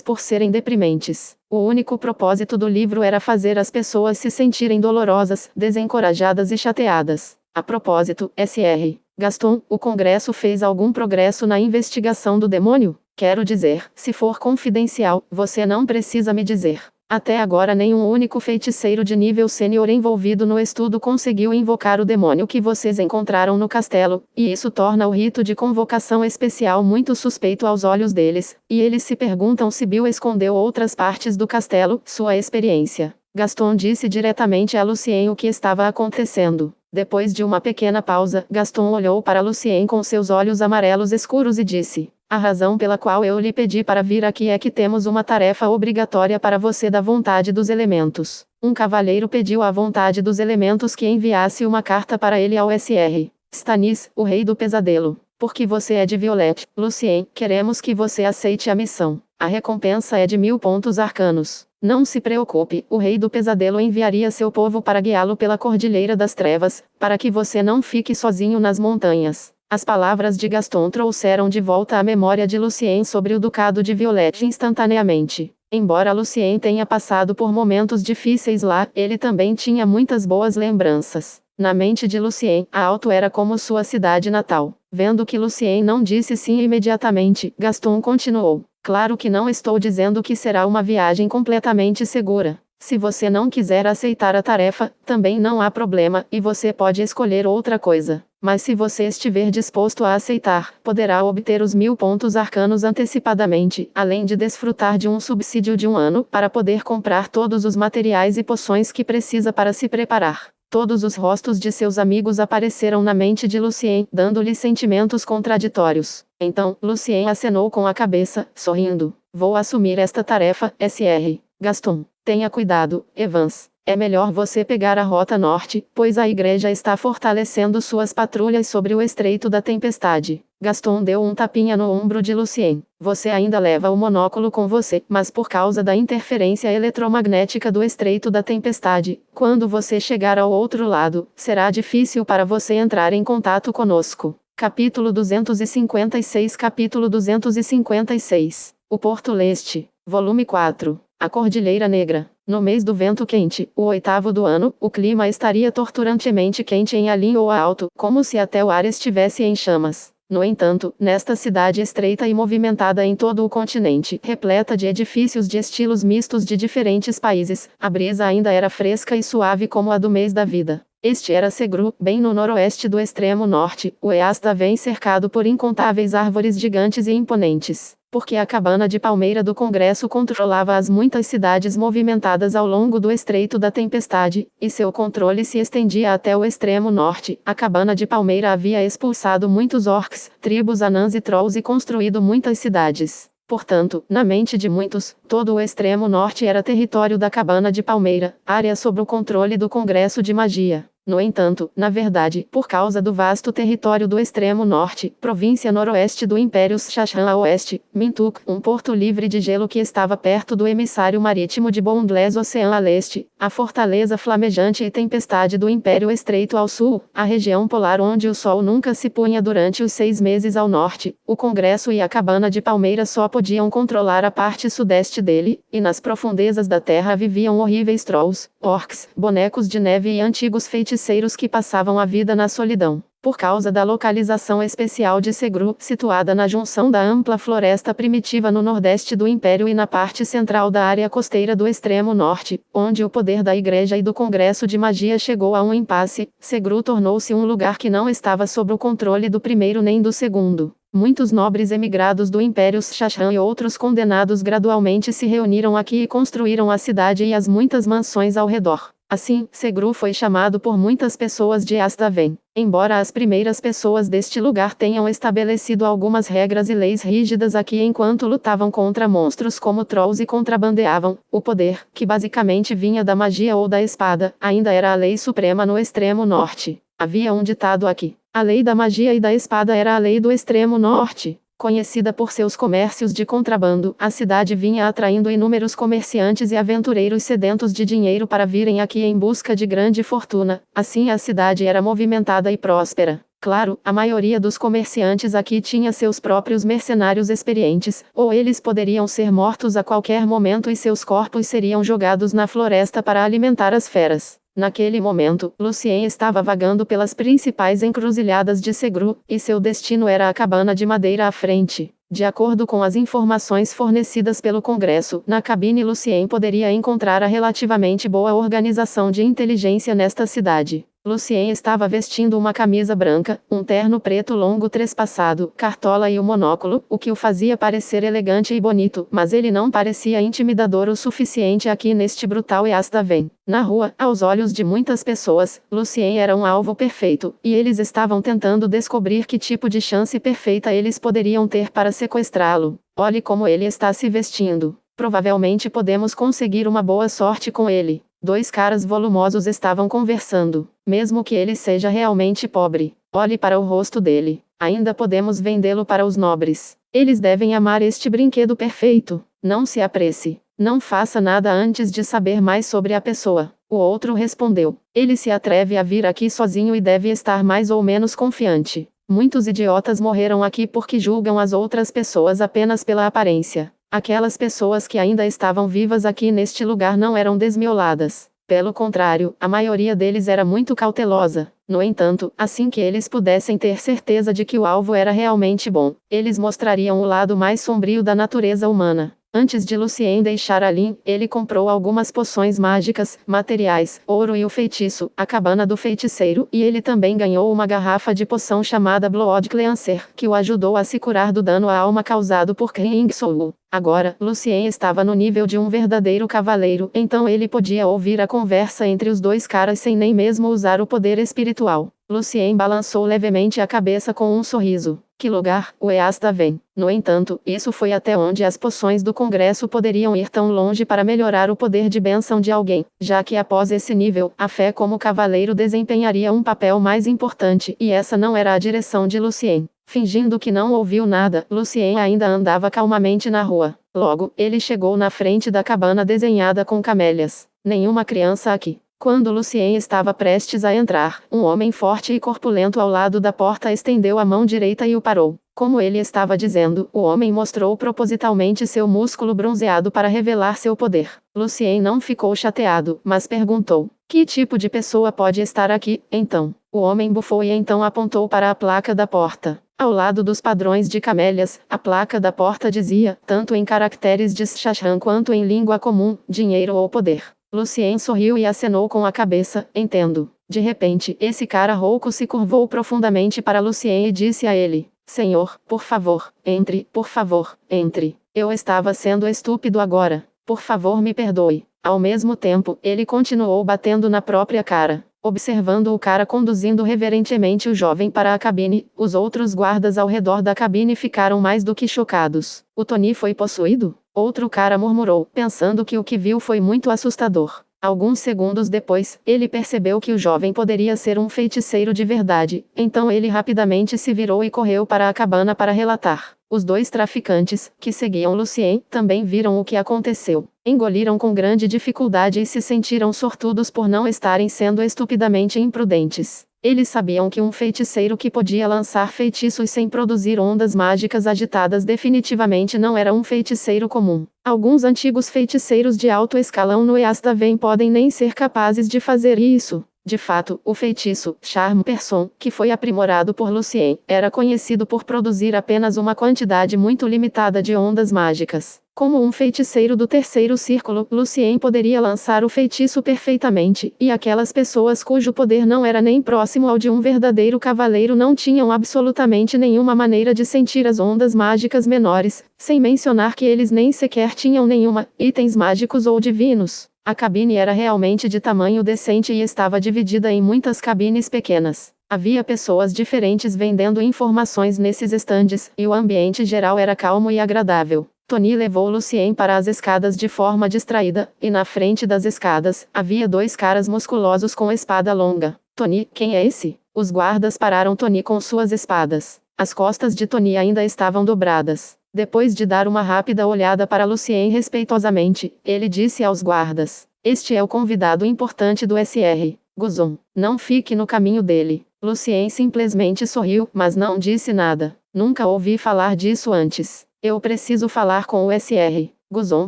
por serem deprimentes. O único propósito do livro era fazer as pessoas se sentirem dolorosas, desencorajadas e chateadas. A propósito, Sr. Gaston, o Congresso fez algum progresso na investigação do demônio? Quero dizer, se for confidencial, você não precisa me dizer. Até agora nenhum único feiticeiro de nível sênior envolvido no estudo conseguiu invocar o demônio que vocês encontraram no castelo, e isso torna o rito de convocação especial muito suspeito aos olhos deles, e eles se perguntam se Bill escondeu outras partes do castelo. Sua experiência. Gaston disse diretamente a Lucien o que estava acontecendo. Depois de uma pequena pausa, Gaston olhou para Lucien com seus olhos amarelos escuros e disse: a razão pela qual eu lhe pedi para vir aqui é que temos uma tarefa obrigatória para você da vontade dos elementos. Um cavalheiro pediu à vontade dos elementos que enviasse uma carta para ele ao Sr. Stannis, o rei do pesadelo. Porque você é de Violet, Lucien, queremos que você aceite a missão. A recompensa é de 1000 pontos arcanos. Não se preocupe, o rei do pesadelo enviaria seu povo para guiá-lo pela Cordilheira das Trevas, para que você não fique sozinho nas montanhas. As palavras de Gaston trouxeram de volta a memória de Lucien sobre o Ducado de Violet instantaneamente. Embora Lucien tenha passado por momentos difíceis lá, ele também tinha muitas boas lembranças. Na mente de Lucien, a Alto era como sua cidade natal. Vendo que Lucien não disse sim imediatamente, Gaston continuou. Claro que não estou dizendo que será uma viagem completamente segura. Se você não quiser aceitar a tarefa, também não há problema, e você pode escolher outra coisa. Mas se você estiver disposto a aceitar, poderá obter os 1000 pontos arcanos antecipadamente, além de desfrutar de um subsídio de 1 ano, para poder comprar todos os materiais e poções que precisa para se preparar. Todos os rostos de seus amigos apareceram na mente de Lucien, dando-lhe sentimentos contraditórios. Então, Lucien acenou com a cabeça, sorrindo. Vou assumir esta tarefa, Sr. Gaston. Tenha cuidado, Evans. É melhor você pegar a rota norte, pois a igreja está fortalecendo suas patrulhas sobre o Estreito da Tempestade. Gaston deu um tapinha no ombro de Lucien. Você ainda leva o monóculo com você, mas por causa da interferência eletromagnética do Estreito da Tempestade, quando você chegar ao outro lado, será difícil para você entrar em contato conosco. Capítulo 256. Capítulo 256. O Porto Leste. Volume 4. A Cordilheira Negra. No mês do vento quente, o 8º do ano, o clima estaria torturantemente quente em Alim ou Alto, como se até o ar estivesse em chamas. No entanto, nesta cidade estreita e movimentada em todo o continente, repleta de edifícios de estilos mistos de diferentes países, a brisa ainda era fresca e suave como a do mês da vida. Este era Segru, bem no noroeste do extremo norte. O Easta vem cercado por incontáveis árvores gigantes e imponentes, porque a cabana de palmeira do Congresso controlava as muitas cidades movimentadas ao longo do Estreito da Tempestade, e seu controle se estendia até o extremo norte. A cabana de palmeira havia expulsado muitos orcs, tribos anãs e trolls e construído muitas cidades. Portanto, na mente de muitos, todo o extremo norte era território da cabana de palmeira, área sob o controle do Congresso de Magia. No entanto, na verdade, por causa do vasto território do extremo norte, província noroeste do Império Shashan a oeste, Mintuk, um porto livre de gelo que estava perto do emissário marítimo de Boundless Ocean a leste, a fortaleza flamejante e tempestade do Império Estreito ao sul, a região polar onde o sol nunca se punha durante os 6 meses ao norte, o Congresso e a cabana de palmeiras só podiam controlar a parte sudeste dele, e nas profundezas da terra viviam horríveis trolls, orcs, bonecos de neve e antigos feiticeiros que passavam a vida na solidão. Por causa da localização especial de Segru, situada na junção da ampla floresta primitiva no nordeste do Império e na parte central da área costeira do extremo norte, onde o poder da Igreja e do Congresso de Magia chegou a um impasse, Segru tornou-se um lugar que não estava sob o controle do primeiro nem do segundo. Muitos nobres emigrados do Império Shashan e outros condenados gradualmente se reuniram aqui e construíram a cidade e as muitas mansões ao redor. Assim, Segru foi chamado por muitas pessoas de Astaven. Embora as primeiras pessoas deste lugar tenham estabelecido algumas regras e leis rígidas aqui enquanto lutavam contra monstros como trolls e contrabandeavam, o poder, que basicamente vinha da magia ou da espada, ainda era a lei suprema no extremo norte. Havia um ditado aqui: a lei da magia e da espada era a lei do extremo norte. Conhecida por seus comércios de contrabando, a cidade vinha atraindo inúmeros comerciantes e aventureiros sedentos de dinheiro para virem aqui em busca de grande fortuna. Assim a cidade era movimentada e próspera. Claro, a maioria dos comerciantes aqui tinha seus próprios mercenários experientes, ou eles poderiam ser mortos a qualquer momento e seus corpos seriam jogados na floresta para alimentar as feras. Naquele momento, Lucien estava vagando pelas principais encruzilhadas de Segru, e seu destino era a cabana de madeira à frente. De acordo com as informações fornecidas pelo Congresso, na cabine Lucien poderia encontrar a relativamente boa organização de inteligência nesta cidade. Lucien estava vestindo uma camisa branca, um terno preto longo trespassado, cartola e um monóculo, o que o fazia parecer elegante e bonito, mas ele não parecia intimidador o suficiente aqui neste brutal Astaven. Na rua, aos olhos de muitas pessoas, Lucien era um alvo perfeito, e eles estavam tentando descobrir que tipo de chance perfeita eles poderiam ter para sequestrá-lo. Olhe como ele está se vestindo. Provavelmente podemos conseguir uma boa sorte com ele. Dois caras volumosos estavam conversando. Mesmo que ele seja realmente pobre, olhe para o rosto dele. Ainda podemos vendê-lo para os nobres. Eles devem amar este brinquedo perfeito. Não se apresse. Não faça nada antes de saber mais sobre a pessoa. O outro respondeu. Ele se atreve a vir aqui sozinho e deve estar mais ou menos confiante. Muitos idiotas morreram aqui porque julgam as outras pessoas apenas pela aparência. Aquelas pessoas que ainda estavam vivas aqui neste lugar não eram desmioladas. Pelo contrário, a maioria deles era muito cautelosa. No entanto, assim que eles pudessem ter certeza de que o alvo era realmente bom, eles mostrariam o lado mais sombrio da natureza humana. Antes de Lucien deixar ali, ele comprou algumas poções mágicas, materiais, ouro e o feitiço, a cabana do feiticeiro, e ele também ganhou uma garrafa de poção chamada Blood Cleanser, que o ajudou a se curar do dano à alma causado por King Soul. Agora, Lucien estava no nível de um verdadeiro cavaleiro, então ele podia ouvir a conversa entre os dois caras sem nem mesmo usar o poder espiritual. Lucien balançou levemente a cabeça com um sorriso. Que lugar, o Astaven. No entanto, isso foi até onde as poções do Congresso poderiam ir tão longe para melhorar o poder de bênção de alguém, já que após esse nível, a fé como cavaleiro desempenharia um papel mais importante, e essa não era a direção de Lucien. Fingindo que não ouviu nada, Lucien ainda andava calmamente na rua. Logo, ele chegou na frente da cabana desenhada com camélias. Nenhuma criança aqui. Quando Lucien estava prestes a entrar, um homem forte e corpulento ao lado da porta estendeu a mão direita e o parou. Como ele estava dizendo, o homem mostrou propositalmente seu músculo bronzeado para revelar seu poder. Lucien não ficou chateado, mas perguntou: que tipo de pessoa pode estar aqui, então? O homem bufou e então apontou para a placa da porta. Ao lado dos padrões de camélias, a placa da porta dizia, tanto em caracteres de Shashan quanto em língua comum, dinheiro ou poder. Lucien sorriu e acenou com a cabeça, entendo. De repente, esse cara rouco se curvou profundamente para Lucien e disse a ele: Senhor, por favor, entre, por favor, entre. Eu estava sendo estúpido agora. Por favor, me perdoe. Ao mesmo tempo, ele continuou batendo na própria cara. Observando o cara conduzindo reverentemente o jovem para a cabine, os outros guardas ao redor da cabine ficaram mais do que chocados. O Tony foi possuído? Outro cara murmurou, pensando que o que viu foi muito assustador. Alguns segundos depois, ele percebeu que o jovem poderia ser um feiticeiro de verdade, então ele rapidamente se virou e correu para a cabana para relatar. Os dois traficantes, que seguiam Lucien, também viram o que aconteceu. Engoliram com grande dificuldade e se sentiram sortudos por não estarem sendo estupidamente imprudentes. Eles sabiam que um feiticeiro que podia lançar feitiços sem produzir ondas mágicas agitadas definitivamente não era um feiticeiro comum. Alguns antigos feiticeiros de alto escalão no Eastaven podem nem ser capazes de fazer isso. De fato, o feitiço, Charme Person, que foi aprimorado por Lucien, era conhecido por produzir apenas uma quantidade muito limitada de ondas mágicas. Como um feiticeiro do terceiro círculo, Lucien poderia lançar o feitiço perfeitamente, e aquelas pessoas cujo poder não era nem próximo ao de um verdadeiro cavaleiro não tinham absolutamente nenhuma maneira de sentir as ondas mágicas menores, sem mencionar que eles nem sequer tinham nenhuma itens mágicos ou divinos. A cabine era realmente de tamanho decente e estava dividida em muitas cabines pequenas. Havia pessoas diferentes vendendo informações nesses estandes, e o ambiente geral era calmo e agradável. Tony levou Lucien para as escadas de forma distraída, e na frente das escadas, havia dois caras musculosos com espada longa. Tony, quem é esse? Os guardas pararam Tony com suas espadas. As costas de Tony ainda estavam dobradas. Depois de dar uma rápida olhada para Lucien respeitosamente, ele disse aos guardas: "Este é o convidado importante do SR, Guzon. Não fique no caminho dele." Lucien simplesmente sorriu, mas não disse nada. "Nunca ouvi falar disso antes. Eu preciso falar com o SR. Guzon."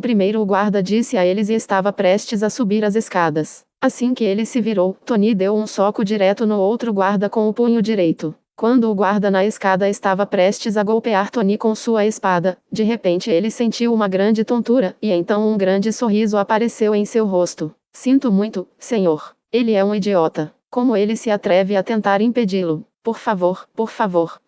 Primeiro o guarda disse a eles e estava prestes a subir as escadas. Assim que ele se virou, Tony deu um soco direto no outro guarda com o punho direito. Quando o guarda na escada estava prestes a golpear Tony com sua espada, de repente ele sentiu uma grande tontura, e então um grande sorriso apareceu em seu rosto. "Sinto muito, senhor. Ele é um idiota. Como ele se atreve a tentar impedi-lo? Por favor,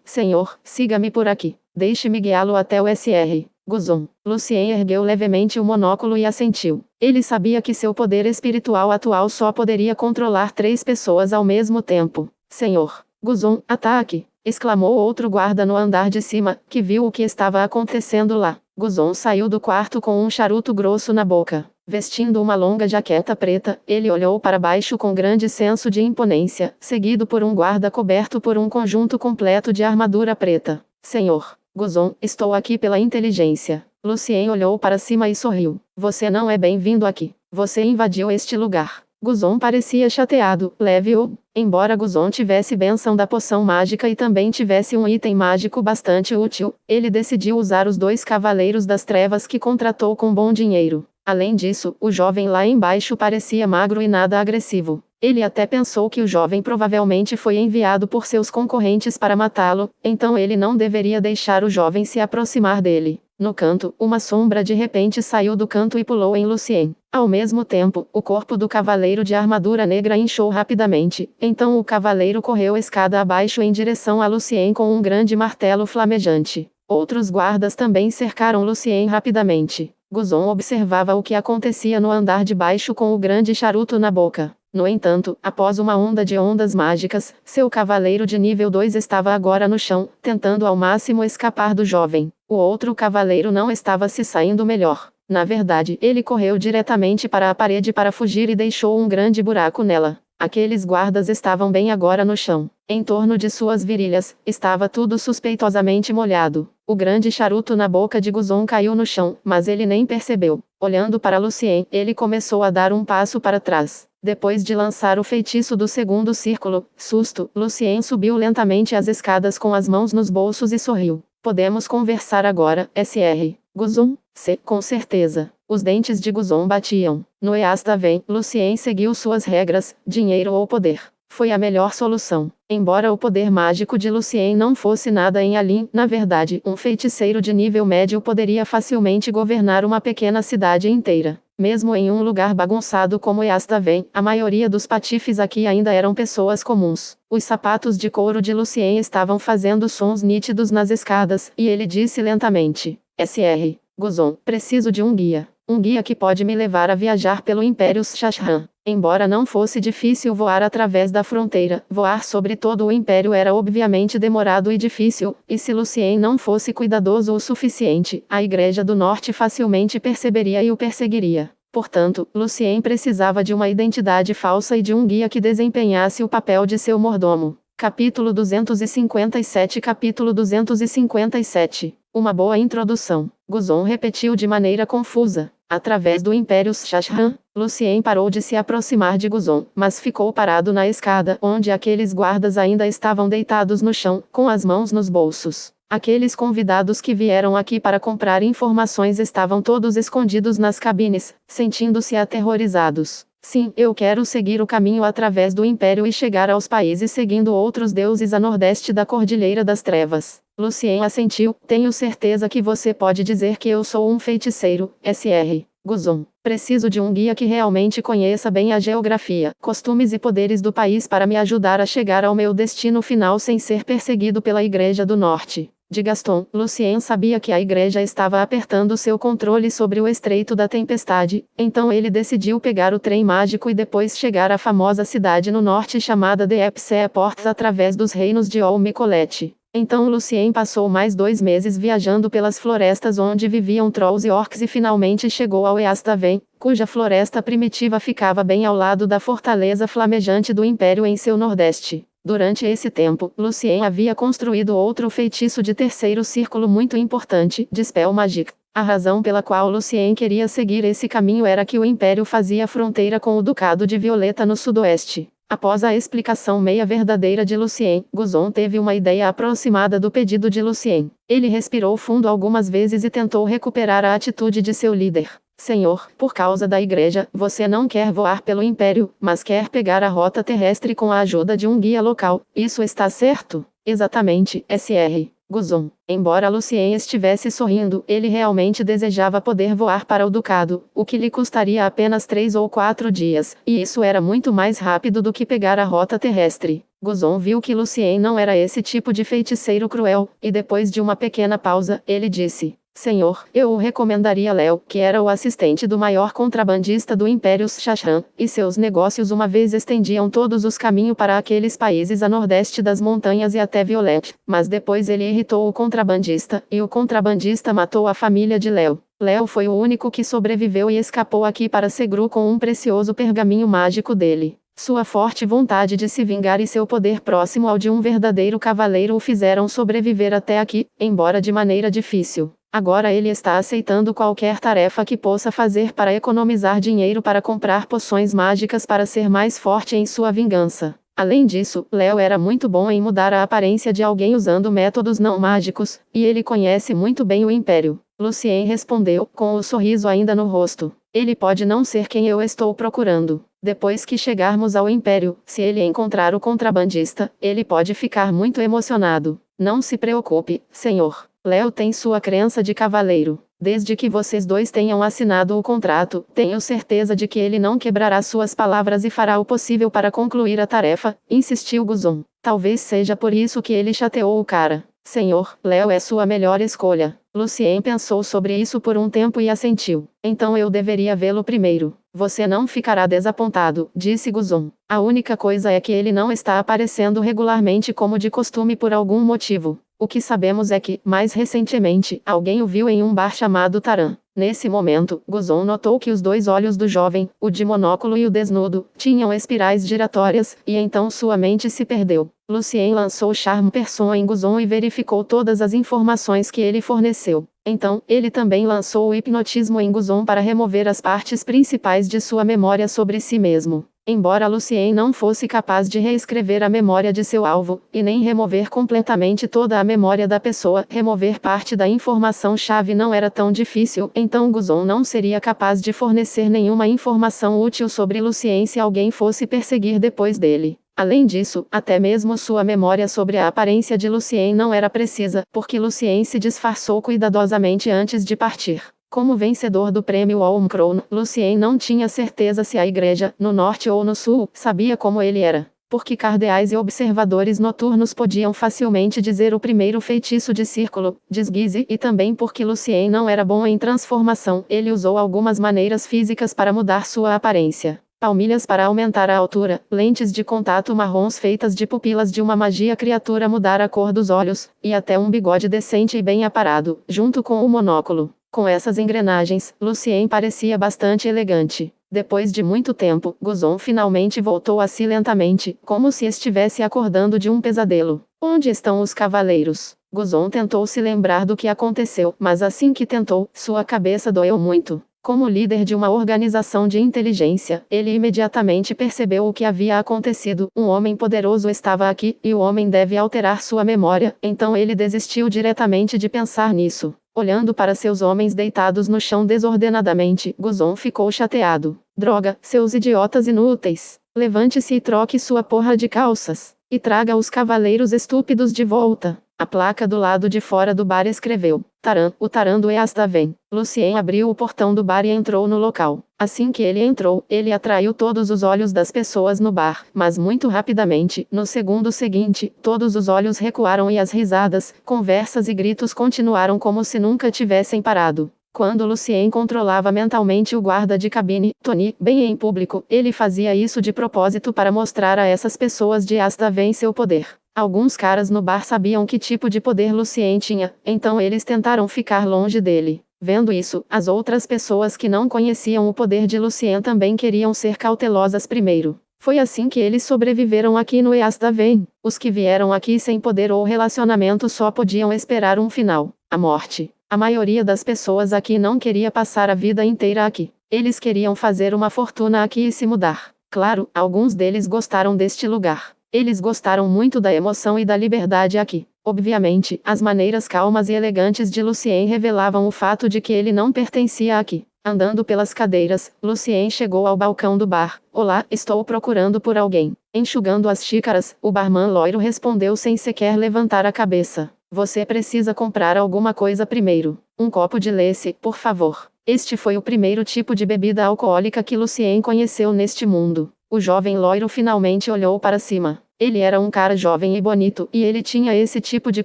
senhor, siga-me por aqui. Deixe-me guiá-lo até o SR. Guzon." Lucien ergueu levemente o monóculo e assentiu. Ele sabia que seu poder espiritual atual só poderia controlar 3 pessoas ao mesmo tempo. "Senhor Guzon, ataque!" exclamou outro guarda no andar de cima, que viu o que estava acontecendo lá. Guzon saiu do quarto com um charuto grosso na boca. Vestindo uma longa jaqueta preta, ele olhou para baixo com grande senso de imponência, seguido por um guarda coberto por um conjunto completo de armadura preta. "Senhor Guzon, estou aqui pela inteligência." Lucien olhou para cima e sorriu. "Você não é bem-vindo aqui. Você invadiu este lugar." Guzon parecia chateado. "Leve-o." Embora Guzon tivesse bênção da poção mágica e também tivesse um item mágico bastante útil, ele decidiu usar os 2 cavaleiros das trevas que contratou com bom dinheiro. Além disso, o jovem lá embaixo parecia magro e nada agressivo. Ele até pensou que o jovem provavelmente foi enviado por seus concorrentes para matá-lo, então ele não deveria deixar o jovem se aproximar dele. No canto, uma sombra de repente saiu do canto e pulou em Lucien. Ao mesmo tempo, o corpo do cavaleiro de armadura negra inchou rapidamente, então o cavaleiro correu escada abaixo em direção a Lucien com um grande martelo flamejante. Outros guardas também cercaram Lucien rapidamente. Guzon observava o que acontecia no andar de baixo com o grande charuto na boca. No entanto, após uma onda de ondas mágicas, seu cavaleiro de nível 2 estava agora no chão, tentando ao máximo escapar do jovem. O outro cavaleiro não estava se saindo melhor. Na verdade, ele correu diretamente para a parede para fugir e deixou um grande buraco nela. Aqueles guardas estavam bem agora no chão. Em torno de suas virilhas, estava tudo suspeitosamente molhado. O grande charuto na boca de Guzon caiu no chão, mas ele nem percebeu. Olhando para Lucien, ele começou a dar um passo para trás. Depois de lançar o feitiço do segundo círculo, susto, Lucien subiu lentamente as escadas com as mãos nos bolsos e sorriu. "Podemos conversar agora, SR. Guzon?" Com certeza." Os dentes de Guzon batiam. No Eastaven, Lucien seguiu suas regras: dinheiro ou poder. Foi a melhor solução. Embora o poder mágico de Lucien não fosse nada em Alin, na verdade, um feiticeiro de nível médio poderia facilmente governar uma pequena cidade inteira. Mesmo em um lugar bagunçado como Eastaven, a maioria dos patifes aqui ainda eram pessoas comuns. Os sapatos de couro de Lucien estavam fazendo sons nítidos nas escadas, e ele disse lentamente: "SR. Guzon, preciso de um guia. Um guia que pode me levar a viajar pelo Império Shashran." Embora não fosse difícil voar através da fronteira, voar sobre todo o Império era obviamente demorado e difícil, e se Lucien não fosse cuidadoso o suficiente, a Igreja do Norte facilmente perceberia e o perseguiria. Portanto, Lucien precisava de uma identidade falsa e de um guia que desempenhasse o papel de seu mordomo. Capítulo 257. Capítulo 257. Uma boa introdução. Guzon repetiu de maneira confusa. Através do Império Shashran, Lucien parou de se aproximar de Guzon, mas ficou parado na escada, onde aqueles guardas ainda estavam deitados no chão, com as mãos nos bolsos. Aqueles convidados que vieram aqui para comprar informações estavam todos escondidos nas cabines, sentindo-se aterrorizados. Sim, eu quero seguir o caminho através do Império e chegar aos países seguindo outros deuses a nordeste da Cordilheira das Trevas. Lucien assentiu. Tenho certeza que você pode dizer que eu sou um feiticeiro, Sr. Guzon. Preciso de um guia que realmente conheça bem a geografia, costumes e poderes do país para me ajudar a chegar ao meu destino final sem ser perseguido pela Igreja do Norte. De Gaston, Lucien sabia que a igreja estava apertando seu controle sobre o Estreito da Tempestade, então ele decidiu pegar o trem mágico e depois chegar à famosa cidade no norte chamada de Epseport através dos reinos de Olmicolete. Então Lucien passou mais 2 meses viajando pelas florestas onde viviam trolls e orcs e finalmente chegou ao Eastaven, cuja floresta primitiva ficava bem ao lado da fortaleza flamejante do Império em seu nordeste. Durante esse tempo, Lucien havia construído outro feitiço de terceiro círculo muito importante, Dispel Magic. A razão pela qual Lucien queria seguir esse caminho era que o Império fazia fronteira com o Ducado de Violeta no sudoeste. Após a explicação meia verdadeira de Lucien, Guzon teve uma ideia aproximada do pedido de Lucien. Ele respirou fundo algumas vezes e tentou recuperar a atitude de seu líder. Senhor, por causa da igreja, você não quer voar pelo Império, mas quer pegar a rota terrestre com a ajuda de um guia local. Isso está certo? Exatamente, Sr. Guzon. Embora Lucien estivesse sorrindo, ele realmente desejava poder voar para o Ducado, o que lhe custaria apenas 3 ou 4 dias, e isso era muito mais rápido do que pegar a rota terrestre. Guzon viu que Lucien não era esse tipo de feiticeiro cruel, e depois de uma pequena pausa, ele disse: Senhor, eu o recomendaria Léo, que era o assistente do maior contrabandista do Império Shashran, e seus negócios uma vez estendiam todos os caminhos para aqueles países a nordeste das montanhas e até Violet, mas depois ele irritou o contrabandista, e o contrabandista matou a família de Léo. Léo foi o único que sobreviveu e escapou aqui para Segru com um precioso pergaminho mágico dele. Sua forte vontade de se vingar e seu poder próximo ao de um verdadeiro cavaleiro o fizeram sobreviver até aqui, embora de maneira difícil. Agora ele está aceitando qualquer tarefa que possa fazer para economizar dinheiro para comprar poções mágicas para ser mais forte em sua vingança. Além disso, Léo era muito bom em mudar a aparência de alguém usando métodos não mágicos, e ele conhece muito bem o Império. Lucien respondeu, com o sorriso ainda no rosto. Ele pode não ser quem eu estou procurando. Depois que chegarmos ao Império, se ele encontrar o contrabandista, ele pode ficar muito emocionado. Não se preocupe, senhor. Léo tem sua crença de cavaleiro. Desde que vocês dois tenham assinado o contrato, tenho certeza de que ele não quebrará suas palavras e fará o possível para concluir a tarefa, insistiu Guzon. Talvez seja por isso que ele chateou o cara. Senhor, Léo é sua melhor escolha. Lucien pensou sobre isso por um tempo e assentiu. Então eu deveria vê-lo primeiro. Você não ficará desapontado, disse Guzon. A única coisa é que ele não está aparecendo regularmente como de costume por algum motivo. O que sabemos é que, mais recentemente, alguém o viu em um bar chamado Taran. Nesse momento, Guzon notou que os 2 olhos do jovem, o de monóculo e o desnudo, tinham espirais giratórias, e então sua mente se perdeu. Lucien lançou Charme Person em Guzon e verificou todas as informações que ele forneceu. Então, ele também lançou o hipnotismo em Guzon para remover as partes principais de sua memória sobre si mesmo. Embora Lucien não fosse capaz de reescrever a memória de seu alvo, e nem remover completamente toda a memória da pessoa, remover parte da informação-chave não era tão difícil, então Guzon não seria capaz de fornecer nenhuma informação útil sobre Lucien se alguém fosse perseguir depois dele. Além disso, até mesmo sua memória sobre a aparência de Lucien não era precisa, porque Lucien se disfarçou cuidadosamente antes de partir. Como vencedor do prêmio Olmcrown, Lucien não tinha certeza se a igreja, no norte ou no sul, sabia como ele era. Porque cardeais e observadores noturnos podiam facilmente dizer o primeiro feitiço de círculo, desguise, e também porque Lucien não era bom em transformação, ele usou algumas maneiras físicas para mudar sua aparência. Palmilhas para aumentar a altura, lentes de contato marrons feitas de pupilas de uma magia criatura mudar a cor dos olhos, e até um bigode decente e bem aparado, junto com o monóculo. Com essas engrenagens, Lucien parecia bastante elegante. Depois de muito tempo, Guzon finalmente voltou a si lentamente, como se estivesse acordando de um pesadelo. Onde estão os cavaleiros? Guzon tentou se lembrar do que aconteceu, mas assim que tentou, sua cabeça doeu muito. Como líder de uma organização de inteligência, ele imediatamente percebeu o que havia acontecido. Um homem poderoso estava aqui, e o homem deve alterar sua memória, então ele desistiu diretamente de pensar nisso. Olhando para seus homens deitados no chão desordenadamente, Guzon ficou chateado. Droga, seus idiotas inúteis! Levante-se e troque sua porra de calças. E traga os cavaleiros estúpidos de volta. A placa do lado de fora do bar escreveu: Taran, o Taran do Easthaven. Lucien abriu o portão do bar e entrou no local. Assim que ele entrou, ele atraiu todos os olhos das pessoas no bar, mas muito rapidamente, no segundo seguinte, todos os olhos recuaram e as risadas, conversas e gritos continuaram como se nunca tivessem parado. Quando Lucien controlava mentalmente o guarda de cabine, Tony, bem em público, ele fazia isso de propósito para mostrar a essas pessoas de Easthaven seu poder. Alguns caras no bar sabiam que tipo de poder Lucien tinha, então eles tentaram ficar longe dele. Vendo isso, as outras pessoas que não conheciam o poder de Lucien também queriam ser cautelosas primeiro. Foi assim que eles sobreviveram aqui no Easthaven. Os que vieram aqui sem poder ou relacionamento só podiam esperar um final: a morte. A maioria das pessoas aqui não queria passar a vida inteira aqui. Eles queriam fazer uma fortuna aqui e se mudar. Claro, alguns deles gostaram deste lugar. Eles gostaram muito da emoção e da liberdade aqui. Obviamente, as maneiras calmas e elegantes de Lucien revelavam o fato de que ele não pertencia aqui. Andando pelas cadeiras, Lucien chegou ao balcão do bar. Olá, estou procurando por alguém. Enxugando as xícaras, o barman loiro respondeu sem sequer levantar a cabeça. Você precisa comprar alguma coisa primeiro. Um copo de leite, por favor. Este foi o primeiro tipo de bebida alcoólica que Lucien conheceu neste mundo. O jovem loiro finalmente olhou para cima. Ele era um cara jovem e bonito, e ele tinha esse tipo de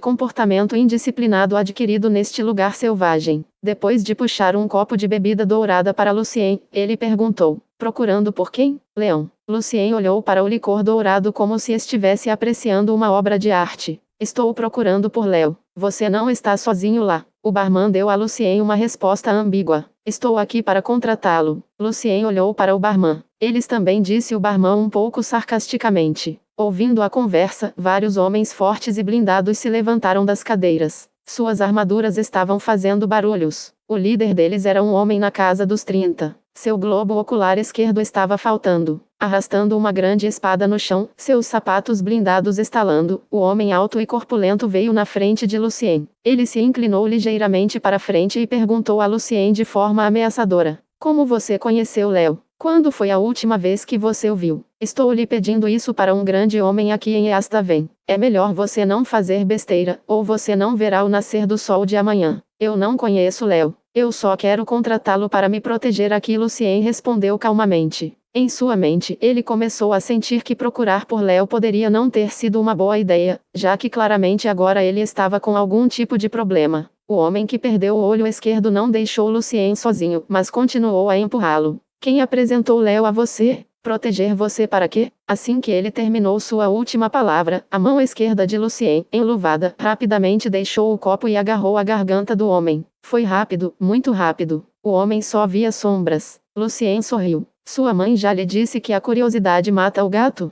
comportamento indisciplinado adquirido neste lugar selvagem. Depois de puxar um copo de bebida dourada para Lucien, ele perguntou: procurando por quem? Leão. Lucien olhou para o licor dourado como se estivesse apreciando uma obra de arte. Estou procurando por Léo. Você não está sozinho lá. O barman deu a Lucien uma resposta ambígua. Estou aqui para contratá-lo. Lucien olhou para o barman. Eles também, disse o barman um pouco sarcasticamente. Ouvindo a conversa, vários homens fortes e blindados se levantaram das cadeiras. Suas armaduras estavam fazendo barulhos. O líder deles era um homem na casa dos 30. Seu globo ocular esquerdo estava faltando. Arrastando uma grande espada no chão, seus sapatos blindados estalando, o homem alto e corpulento veio na frente de Lucien. Ele se inclinou ligeiramente para frente e perguntou a Lucien de forma ameaçadora: como você conheceu Léo? Quando foi a última vez que você o viu? Estou lhe pedindo isso para um grande homem aqui em Easthaven. É melhor você não fazer besteira, ou você não verá o nascer do sol de amanhã. Eu não conheço Léo. Eu só quero contratá-lo para me proteger aqui, Lucien respondeu calmamente. Em sua mente, ele começou a sentir que procurar por Léo poderia não ter sido uma boa ideia, já que claramente agora ele estava com algum tipo de problema. O homem que perdeu o olho esquerdo não deixou Lucien sozinho, mas continuou a empurrá-lo. Quem apresentou Léo a você? Proteger você para quê? Assim que ele terminou sua última palavra, a mão esquerda de Lucien, enluvada, rapidamente deixou o copo e agarrou a garganta do homem. Foi rápido, muito rápido. O homem só via sombras. Lucien sorriu. Sua mãe já lhe disse que a curiosidade mata o gato?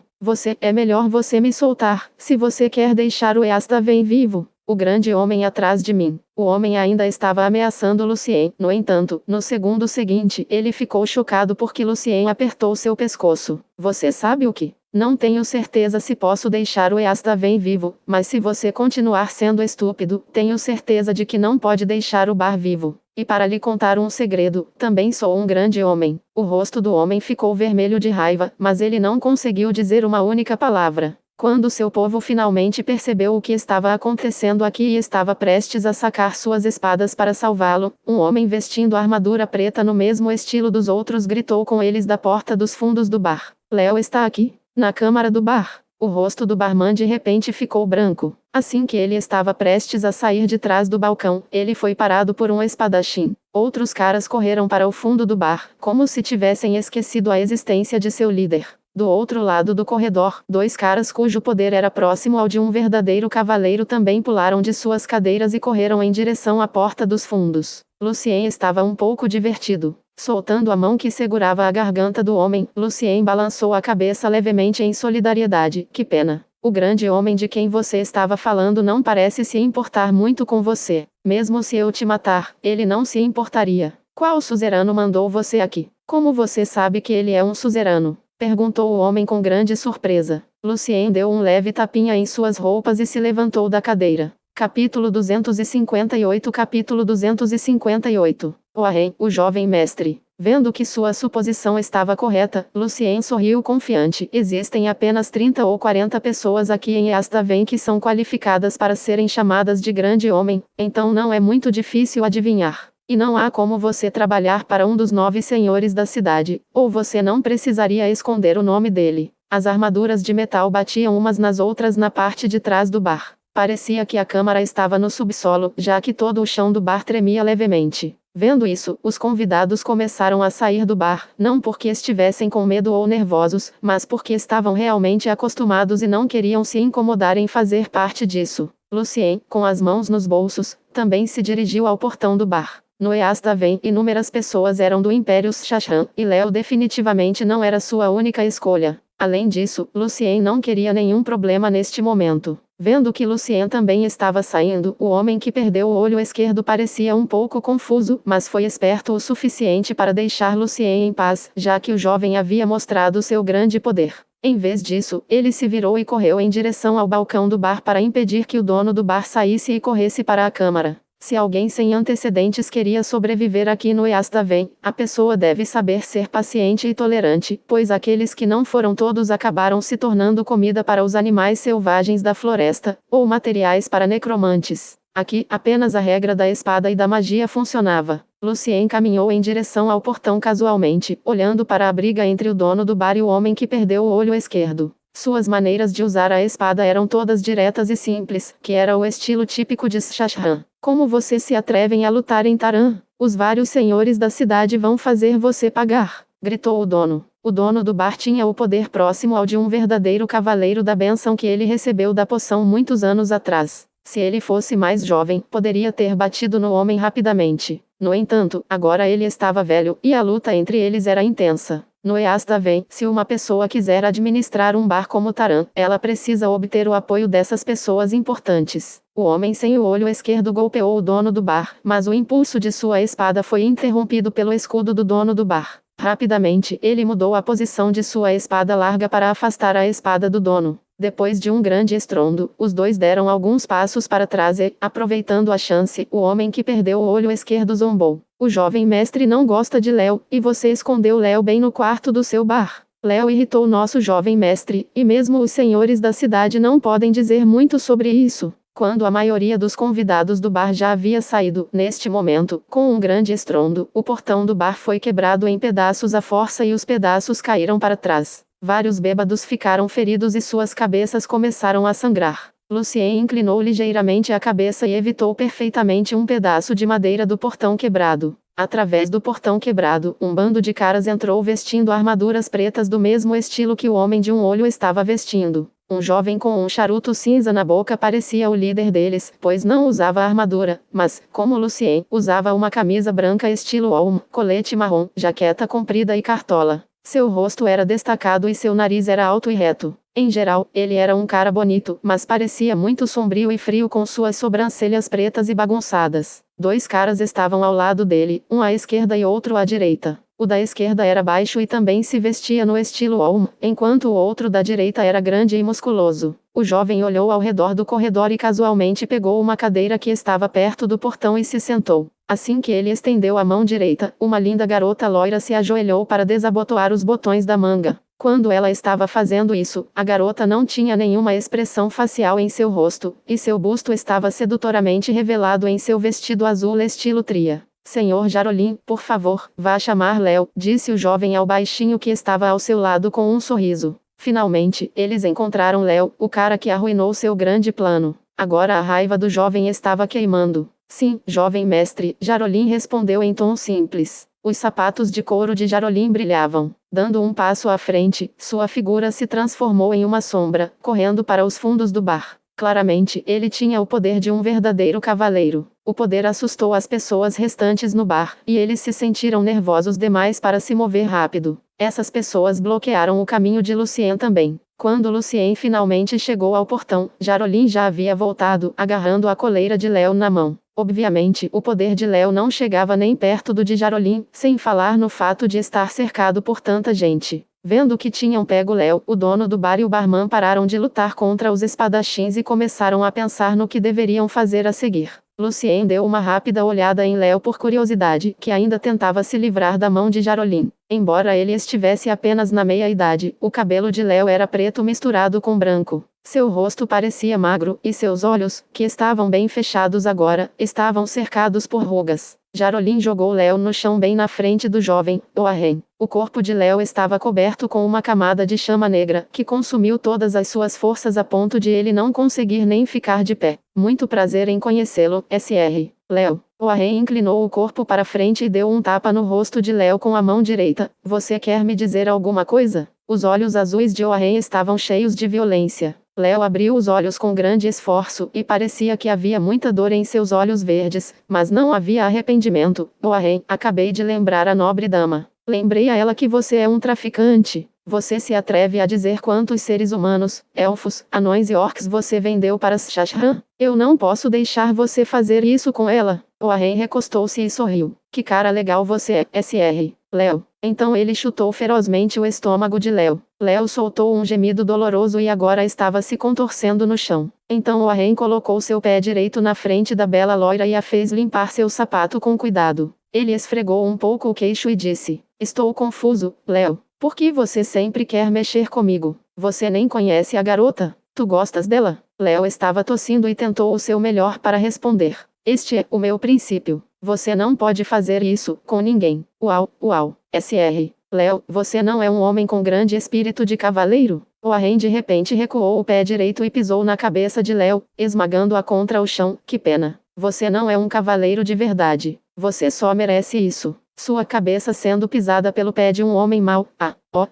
É melhor você me soltar, se você quer deixar o Easthaven vivo. O grande homem atrás de mim. O homem ainda estava ameaçando Lucien. No entanto, no segundo seguinte, ele ficou chocado porque Lucien apertou seu pescoço. Você sabe o que? Não tenho certeza se posso deixar o Easthaven vivo, mas se você continuar sendo estúpido, tenho certeza de que não pode deixar o bar vivo. E para lhe contar um segredo, também sou um grande homem. O rosto do homem ficou vermelho de raiva, mas ele não conseguiu dizer uma única palavra. Quando seu povo finalmente percebeu o que estava acontecendo aqui e estava prestes a sacar suas espadas para salvá-lo, um homem vestindo armadura preta no mesmo estilo dos outros gritou com eles da porta dos fundos do bar. Léo está aqui, na câmara do bar. O rosto do barman de repente ficou branco. Assim que ele estava prestes a sair de trás do balcão, ele foi parado por um espadachim. Outros caras correram para o fundo do bar, como se tivessem esquecido a existência de seu líder. Do outro lado do corredor, dois caras cujo poder era próximo ao de um verdadeiro cavaleiro também pularam de suas cadeiras e correram em direção à porta dos fundos. Lucien estava um pouco divertido. Soltando a mão que segurava a garganta do homem, Lucien balançou a cabeça levemente em solidariedade. Que pena. O grande homem de quem você estava falando não parece se importar muito com você. Mesmo se eu te matar, ele não se importaria. Qual suzerano mandou você aqui? Como você sabe que ele é um suzerano? Perguntou o homem com grande surpresa. Lucien deu um leve tapinha em suas roupas e se levantou da cadeira. Capítulo 258. Capítulo 258. Oahen, o jovem mestre. Vendo que sua suposição estava correta, Lucien sorriu confiante. Existem apenas 30 ou 40 pessoas aqui em Easthaven que são qualificadas para serem chamadas de grande homem, então não é muito difícil adivinhar. E não há como você trabalhar para um dos 9 senhores da cidade, ou você não precisaria esconder o nome dele. As armaduras de metal batiam umas nas outras na parte de trás do bar. Parecia que a câmara estava no subsolo, já que todo o chão do bar tremia levemente. Vendo isso, os convidados começaram a sair do bar, não porque estivessem com medo ou nervosos, mas porque estavam realmente acostumados e não queriam se incomodar em fazer parte disso. Lucien, com as mãos nos bolsos, também se dirigiu ao portão do bar. No Easthaven, inúmeras pessoas eram do Império Shashan, e Léo definitivamente não era sua única escolha. Além disso, Lucien não queria nenhum problema neste momento. Vendo que Lucien também estava saindo, o homem que perdeu o olho esquerdo parecia um pouco confuso, mas foi esperto o suficiente para deixar Lucien em paz, já que o jovem havia mostrado seu grande poder. Em vez disso, ele se virou e correu em direção ao balcão do bar para impedir que o dono do bar saísse e corresse para a câmara. Se alguém sem antecedentes queria sobreviver aqui no Easthaven, a pessoa deve saber ser paciente e tolerante, pois aqueles que não foram todos acabaram se tornando comida para os animais selvagens da floresta, ou materiais para necromantes. Aqui, apenas a regra da espada e da magia funcionava. Lucien caminhou em direção ao portão casualmente, olhando para a briga entre o dono do bar e o homem que perdeu o olho esquerdo. Suas maneiras de usar a espada eram todas diretas e simples, que era o estilo típico de Shashan. Como você se atrevem a lutar em Taran? Os vários senhores da cidade vão fazer você pagar, gritou o dono. O dono do bar tinha o poder próximo ao de um verdadeiro cavaleiro da bênção que ele recebeu da poção muitos anos atrás. Se ele fosse mais jovem, poderia ter batido no homem rapidamente. No entanto, agora ele estava velho, e a luta entre eles era intensa. No Easthaven, se uma pessoa quiser administrar um bar como Taran, ela precisa obter o apoio dessas pessoas importantes. O homem sem o olho esquerdo golpeou o dono do bar, mas o impulso de sua espada foi interrompido pelo escudo do dono do bar. Rapidamente, ele mudou a posição de sua espada larga para afastar a espada do dono. Depois de um grande estrondo, os dois deram alguns passos para trás e, aproveitando a chance, o homem que perdeu o olho esquerdo zombou. O jovem mestre não gosta de Léo, e você escondeu Léo bem no quarto do seu bar. Léo irritou nosso jovem mestre, e mesmo os senhores da cidade não podem dizer muito sobre isso. Quando a maioria dos convidados do bar já havia saído, neste momento, com um grande estrondo, o portão do bar foi quebrado em pedaços à força e os pedaços caíram para trás. Vários bêbados ficaram feridos e suas cabeças começaram a sangrar. Lucien inclinou ligeiramente a cabeça e evitou perfeitamente um pedaço de madeira do portão quebrado. Através do portão quebrado, um bando de caras entrou vestindo armaduras pretas do mesmo estilo que o homem de um olho estava vestindo. Um jovem com um charuto cinza na boca parecia o líder deles, pois não usava armadura, mas, como Lucien, usava uma camisa branca estilo Olm, colete marrom, jaqueta comprida e cartola. Seu rosto era destacado e seu nariz era alto e reto. Em geral, ele era um cara bonito, mas parecia muito sombrio e frio com suas sobrancelhas pretas e bagunçadas. Dois caras estavam ao lado dele, um à esquerda e outro à direita. O da esquerda era baixo e também se vestia no estilo Olm, enquanto o outro da direita era grande e musculoso. O jovem olhou ao redor do corredor e casualmente pegou uma cadeira que estava perto do portão e se sentou. Assim que ele estendeu a mão direita, uma linda garota loira se ajoelhou para desabotoar os botões da manga. Quando ela estava fazendo isso, a garota não tinha nenhuma expressão facial em seu rosto, e seu busto estava sedutoramente revelado em seu vestido azul estilo tria. Senhor Jarolin, por favor, vá chamar Léo, disse o jovem ao baixinho que estava ao seu lado com um sorriso. Finalmente, eles encontraram Léo, o cara que arruinou seu grande plano. Agora a raiva do jovem estava queimando. Sim, jovem mestre, Jarolin respondeu em tom simples. Os sapatos de couro de Jarolin brilhavam. Dando um passo à frente, sua figura se transformou em uma sombra, correndo para os fundos do bar. Claramente, ele tinha o poder de um verdadeiro cavaleiro. O poder assustou as pessoas restantes no bar, e eles se sentiram nervosos demais para se mover rápido. Essas pessoas bloquearam o caminho de Lucien também. Quando Lucien finalmente chegou ao portão, Jarolin já havia voltado, agarrando a coleira de Léo na mão. Obviamente, o poder de Léo não chegava nem perto do de Jarolin, sem falar no fato de estar cercado por tanta gente. Vendo que tinham pego Léo, o dono do bar e o barman pararam de lutar contra os espadachins e começaram a pensar no que deveriam fazer a seguir. Lucien deu uma rápida olhada em Léo por curiosidade, que ainda tentava se livrar da mão de Jarolin. Embora ele estivesse apenas na meia-idade, o cabelo de Léo era preto misturado com branco. Seu rosto parecia magro, e seus olhos, que estavam bem fechados agora, estavam cercados por rugas. Jarolin jogou Léo no chão bem na frente do jovem, Oarren. O corpo de Léo estava coberto com uma camada de chama negra, que consumiu todas as suas forças a ponto de ele não conseguir nem ficar de pé. Muito prazer em conhecê-lo, Sr. Léo. Oarren inclinou o corpo para frente e deu um tapa no rosto de Léo com a mão direita. Você quer me dizer alguma coisa? Os olhos azuis de Oarren estavam cheios de violência. Léo abriu os olhos com grande esforço, e parecia que havia muita dor em seus olhos verdes, mas não havia arrependimento. Oarren, acabei de lembrar a nobre dama. Lembrei a ela que você é um traficante. Você se atreve a dizer quantos seres humanos, elfos, anões e orcs você vendeu para Shashran? Eu não posso deixar você fazer isso com ela. Oarren recostou-se e sorriu. Que cara legal você é, Sr. Léo. Então ele chutou ferozmente o estômago de Léo. Léo soltou um gemido doloroso e agora estava se contorcendo no chão. Então Oarren colocou seu pé direito na frente da bela loira e a fez limpar seu sapato com cuidado. Ele esfregou um pouco o queixo e disse: Estou confuso, Léo. Por que você sempre quer mexer comigo? Você nem conhece a garota? Tu gostas dela? Léo estava tossindo e tentou o seu melhor para responder. Este é o meu princípio. Você não pode fazer isso com ninguém. Uau, uau. Sr. Léo, você não é um homem com grande espírito de cavaleiro? Oarren de repente recuou o pé direito e pisou na cabeça de Léo, esmagando-a contra o chão. Que pena. Você não é um cavaleiro de verdade. Você só merece isso. Sua cabeça sendo pisada pelo pé de um homem mau.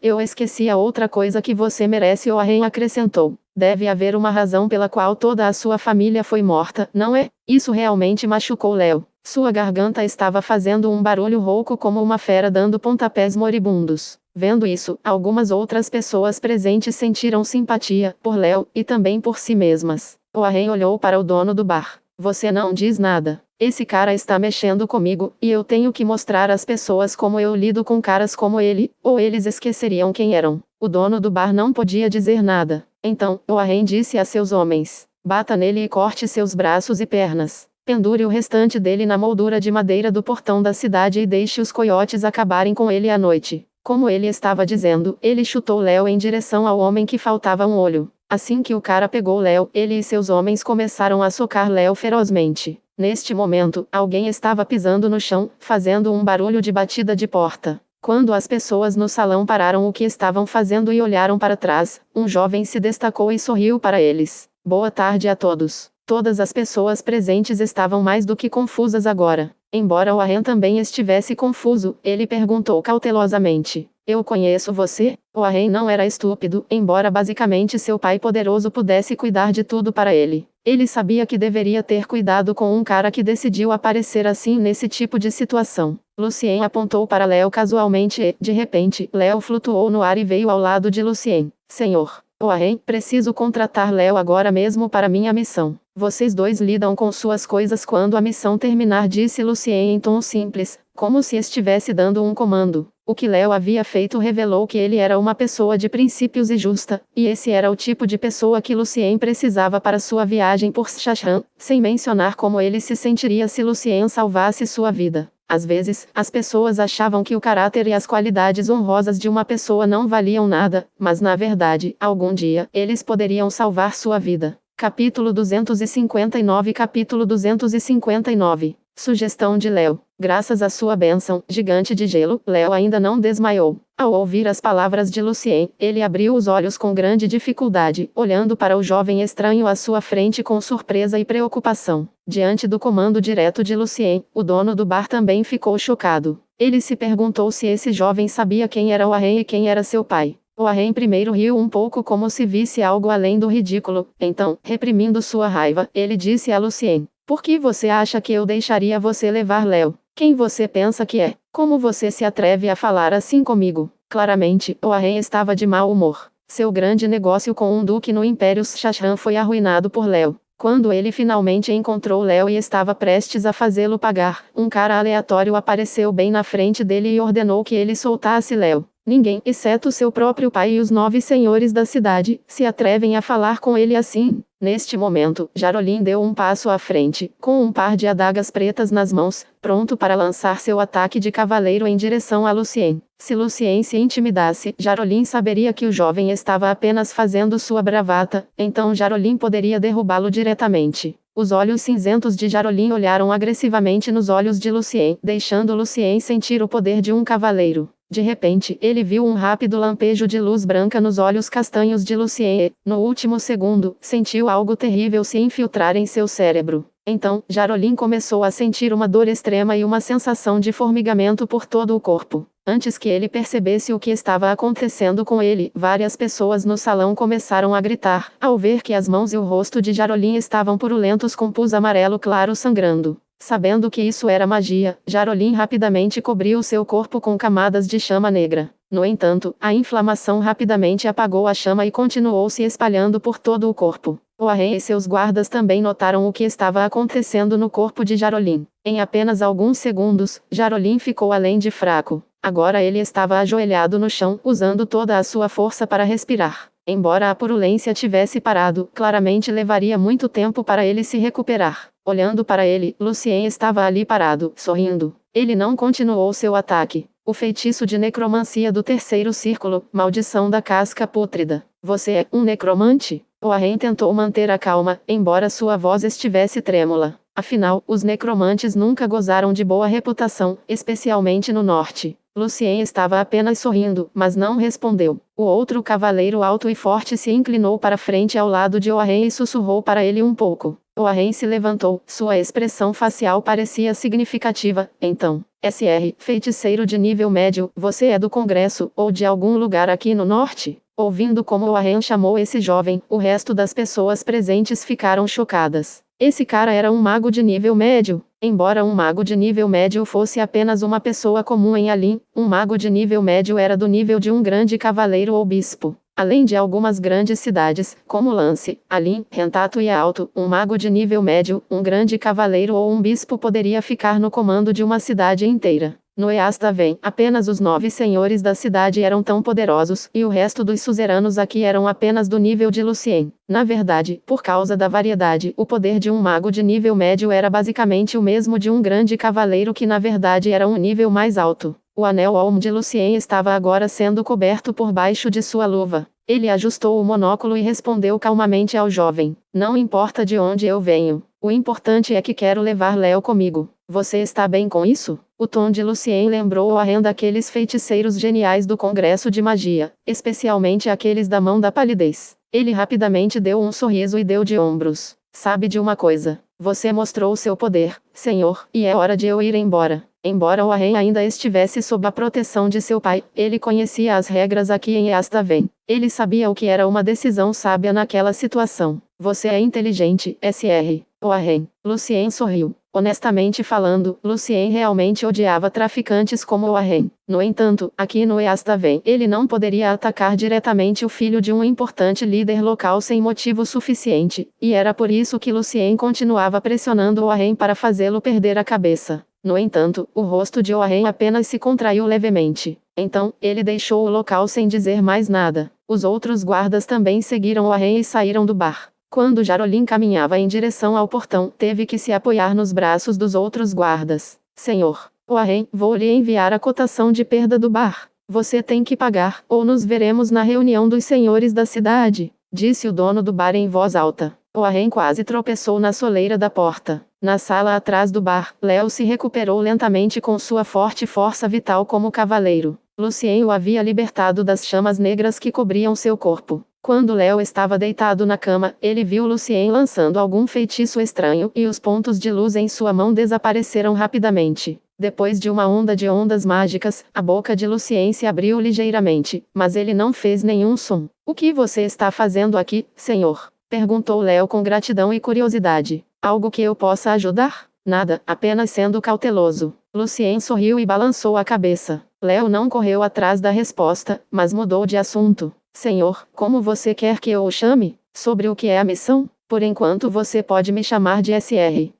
Eu esqueci a outra coisa que você merece, Oarren acrescentou. Deve haver uma razão pela qual toda a sua família foi morta, não é? Isso realmente machucou Léo. Sua garganta estava fazendo um barulho rouco como uma fera dando pontapés moribundos. Vendo isso, algumas outras pessoas presentes sentiram simpatia por Léo, e também por si mesmas. Oarren olhou para o dono do bar. Você não diz nada. Esse cara está mexendo comigo, e eu tenho que mostrar às pessoas como eu lido com caras como ele, ou eles esqueceriam quem eram. O dono do bar não podia dizer nada. Então, Oarren disse a seus homens: bata nele e corte seus braços e pernas. Pendure o restante dele na moldura de madeira do portão da cidade e deixe os coiotes acabarem com ele à noite. Como ele estava dizendo, ele chutou Léo em direção ao homem que faltava um olho. Assim que o cara pegou Léo, ele e seus homens começaram a socar Léo ferozmente. Neste momento, alguém estava pisando no chão, fazendo um barulho de batida de porta. Quando as pessoas no salão pararam o que estavam fazendo e olharam para trás, um jovem se destacou e sorriu para eles. Boa tarde a todos. Todas as pessoas presentes estavam mais do que confusas agora. Embora Oarren também estivesse confuso, ele perguntou cautelosamente: eu conheço você? Oarren não era estúpido, embora basicamente seu pai poderoso pudesse cuidar de tudo para ele. Ele sabia que deveria ter cuidado com um cara que decidiu aparecer assim nesse tipo de situação. Lucien apontou para Léo casualmente e, de repente, Léo flutuou no ar e veio ao lado de Lucien. Senhor Oarren, preciso contratar Léo agora mesmo para minha missão. Vocês dois lidam com suas coisas quando a missão terminar, disse Lucien em tom simples, como se estivesse dando um comando. O que Léo havia feito revelou que ele era uma pessoa de princípios e justa, e esse era o tipo de pessoa que Lucien precisava para sua viagem por Shashran, sem mencionar como ele se sentiria se Lucien salvasse sua vida. Às vezes, as pessoas achavam que o caráter e as qualidades honrosas de uma pessoa não valiam nada, mas na verdade, algum dia, eles poderiam salvar sua vida. Capítulo 259. Capítulo 259. Sugestão de Léo. Graças à sua bênção, gigante de gelo, Léo ainda não desmaiou. Ao ouvir as palavras de Lucien, ele abriu os olhos com grande dificuldade, olhando para o jovem estranho à sua frente com surpresa e preocupação. Diante do comando direto de Lucien, o dono do bar também ficou chocado. Ele se perguntou se esse jovem sabia quem era Warren e quem era seu pai. Warren primeiro riu um pouco como se visse algo além do ridículo. Então, reprimindo sua raiva, ele disse a Lucien: por que você acha que eu deixaria você levar Léo? Quem você pensa que é? Como você se atreve a falar assim comigo? Claramente, Warren estava de mau humor. Seu grande negócio com um duque no Império Shashan foi arruinado por Léo. Quando ele finalmente encontrou Léo e estava prestes a fazê-lo pagar, um cara aleatório apareceu bem na frente dele e ordenou que ele soltasse Léo. Ninguém, exceto seu próprio pai e os 9 senhores da cidade, se atrevem a falar com ele assim. Neste momento, Jarolin deu um passo à frente, com um par de adagas pretas nas mãos, pronto para lançar seu ataque de cavaleiro em direção a Lucien. Se Lucien se intimidasse, Jarolin saberia que o jovem estava apenas fazendo sua bravata, então Jarolin poderia derrubá-lo diretamente. Os olhos cinzentos de Jarolin olharam agressivamente nos olhos de Lucien, deixando Lucien sentir o poder de um cavaleiro. De repente, ele viu um rápido lampejo de luz branca nos olhos castanhos de Lucien e, no último segundo, sentiu algo terrível se infiltrar em seu cérebro. Então, Jarolin começou a sentir uma dor extrema e uma sensação de formigamento por todo o corpo. Antes que ele percebesse o que estava acontecendo com ele, várias pessoas no salão começaram a gritar, ao ver que as mãos e o rosto de Jarolin estavam purulentos com pus amarelo claro sangrando. Sabendo que isso era magia, Jarolin rapidamente cobriu seu corpo com camadas de chama negra. No entanto, a inflamação rapidamente apagou a chama e continuou se espalhando por todo o corpo. Warren e seus guardas também notaram o que estava acontecendo no corpo de Jarolin. Em apenas alguns segundos, Jarolin ficou além de fraco. Agora ele estava ajoelhado no chão, usando toda a sua força para respirar. Embora a purulência tivesse parado, claramente levaria muito tempo para ele se recuperar. Olhando para ele, Lucien estava ali parado, sorrindo. Ele não continuou seu ataque. O feitiço de necromancia do terceiro círculo, maldição da casca pútrida. Você é um necromante? Warren tentou manter a calma, embora sua voz estivesse trêmula. Afinal, os necromantes nunca gozaram de boa reputação, especialmente no norte. Lucien estava apenas sorrindo, mas não respondeu. O outro cavaleiro alto e forte se inclinou para frente ao lado de Warren e sussurrou para ele um pouco. Warren se levantou, sua expressão facial parecia significativa. Então, Sr. feiticeiro de nível médio, você é do Congresso, ou de algum lugar aqui no norte? Ouvindo como Warren chamou esse jovem, o resto das pessoas presentes ficaram chocadas. Esse cara era um mago de nível médio. Embora um mago de nível médio fosse apenas uma pessoa comum em Alin, um mago de nível médio era do nível de um grande cavaleiro ou bispo. Além de algumas grandes cidades, como Lance, Alin, Rentato e Alto, um mago de nível médio, um grande cavaleiro ou um bispo poderia ficar no comando de uma cidade inteira. No Eastaven, apenas os 9 senhores da cidade eram tão poderosos, e o resto dos suzeranos aqui eram apenas do nível de Lucien. Na verdade, por causa da variedade, o poder de um mago de nível médio era basicamente o mesmo de um grande cavaleiro que na verdade era um nível mais alto. O anel Olm de Lucien estava agora sendo coberto por baixo de sua luva. Ele ajustou o monóculo e respondeu calmamente ao jovem: não importa de onde eu venho. O importante é que quero levar Léo comigo. Você está bem com isso? O tom de Lucien lembrou Warren daqueles feiticeiros geniais do Congresso de Magia, especialmente aqueles da mão da palidez. Ele rapidamente deu um sorriso e deu de ombros. Sabe de uma coisa? Você mostrou seu poder, senhor, e é hora de eu ir embora. Embora Warren ainda estivesse sob a proteção de seu pai, ele conhecia as regras aqui em Eastaven. Ele sabia o que era uma decisão sábia naquela situação. Você é inteligente, Sr. Warren. Lucien sorriu. Honestamente falando, Lucien realmente odiava traficantes como Warren. No entanto, aqui no Eastaven, ele não poderia atacar diretamente o filho de um importante líder local sem motivo suficiente, e era por isso que Lucien continuava pressionando Warren para fazê-lo perder a cabeça. No entanto, o rosto de Warren apenas se contraiu levemente. Então, ele deixou o local sem dizer mais nada. Os outros guardas também seguiram Warren e saíram do bar. Quando Jarolin caminhava em direção ao portão, teve que se apoiar nos braços dos outros guardas. Senhor Warren, vou lhe enviar a cotação de perda do bar. Você tem que pagar, ou nos veremos na reunião dos senhores da cidade, disse o dono do bar em voz alta. Warren quase tropeçou na soleira da porta. Na sala atrás do bar, Léo se recuperou lentamente com sua forte força vital como cavaleiro. Lucien o havia libertado das chamas negras que cobriam seu corpo. Quando Léo estava deitado na cama, ele viu Lucien lançando algum feitiço estranho, e os pontos de luz em sua mão desapareceram rapidamente. Depois de uma onda de ondas mágicas, a boca de Lucien se abriu ligeiramente, mas ele não fez nenhum som. O que você está fazendo aqui, senhor? Perguntou Léo com gratidão e curiosidade. Algo que eu possa ajudar? Nada, apenas sendo cauteloso. Lucien sorriu e balançou a cabeça. Léo não correu atrás da resposta, mas mudou de assunto. Senhor, como você quer que eu o chame? Sobre o que é a missão? Por enquanto você pode me chamar de SR.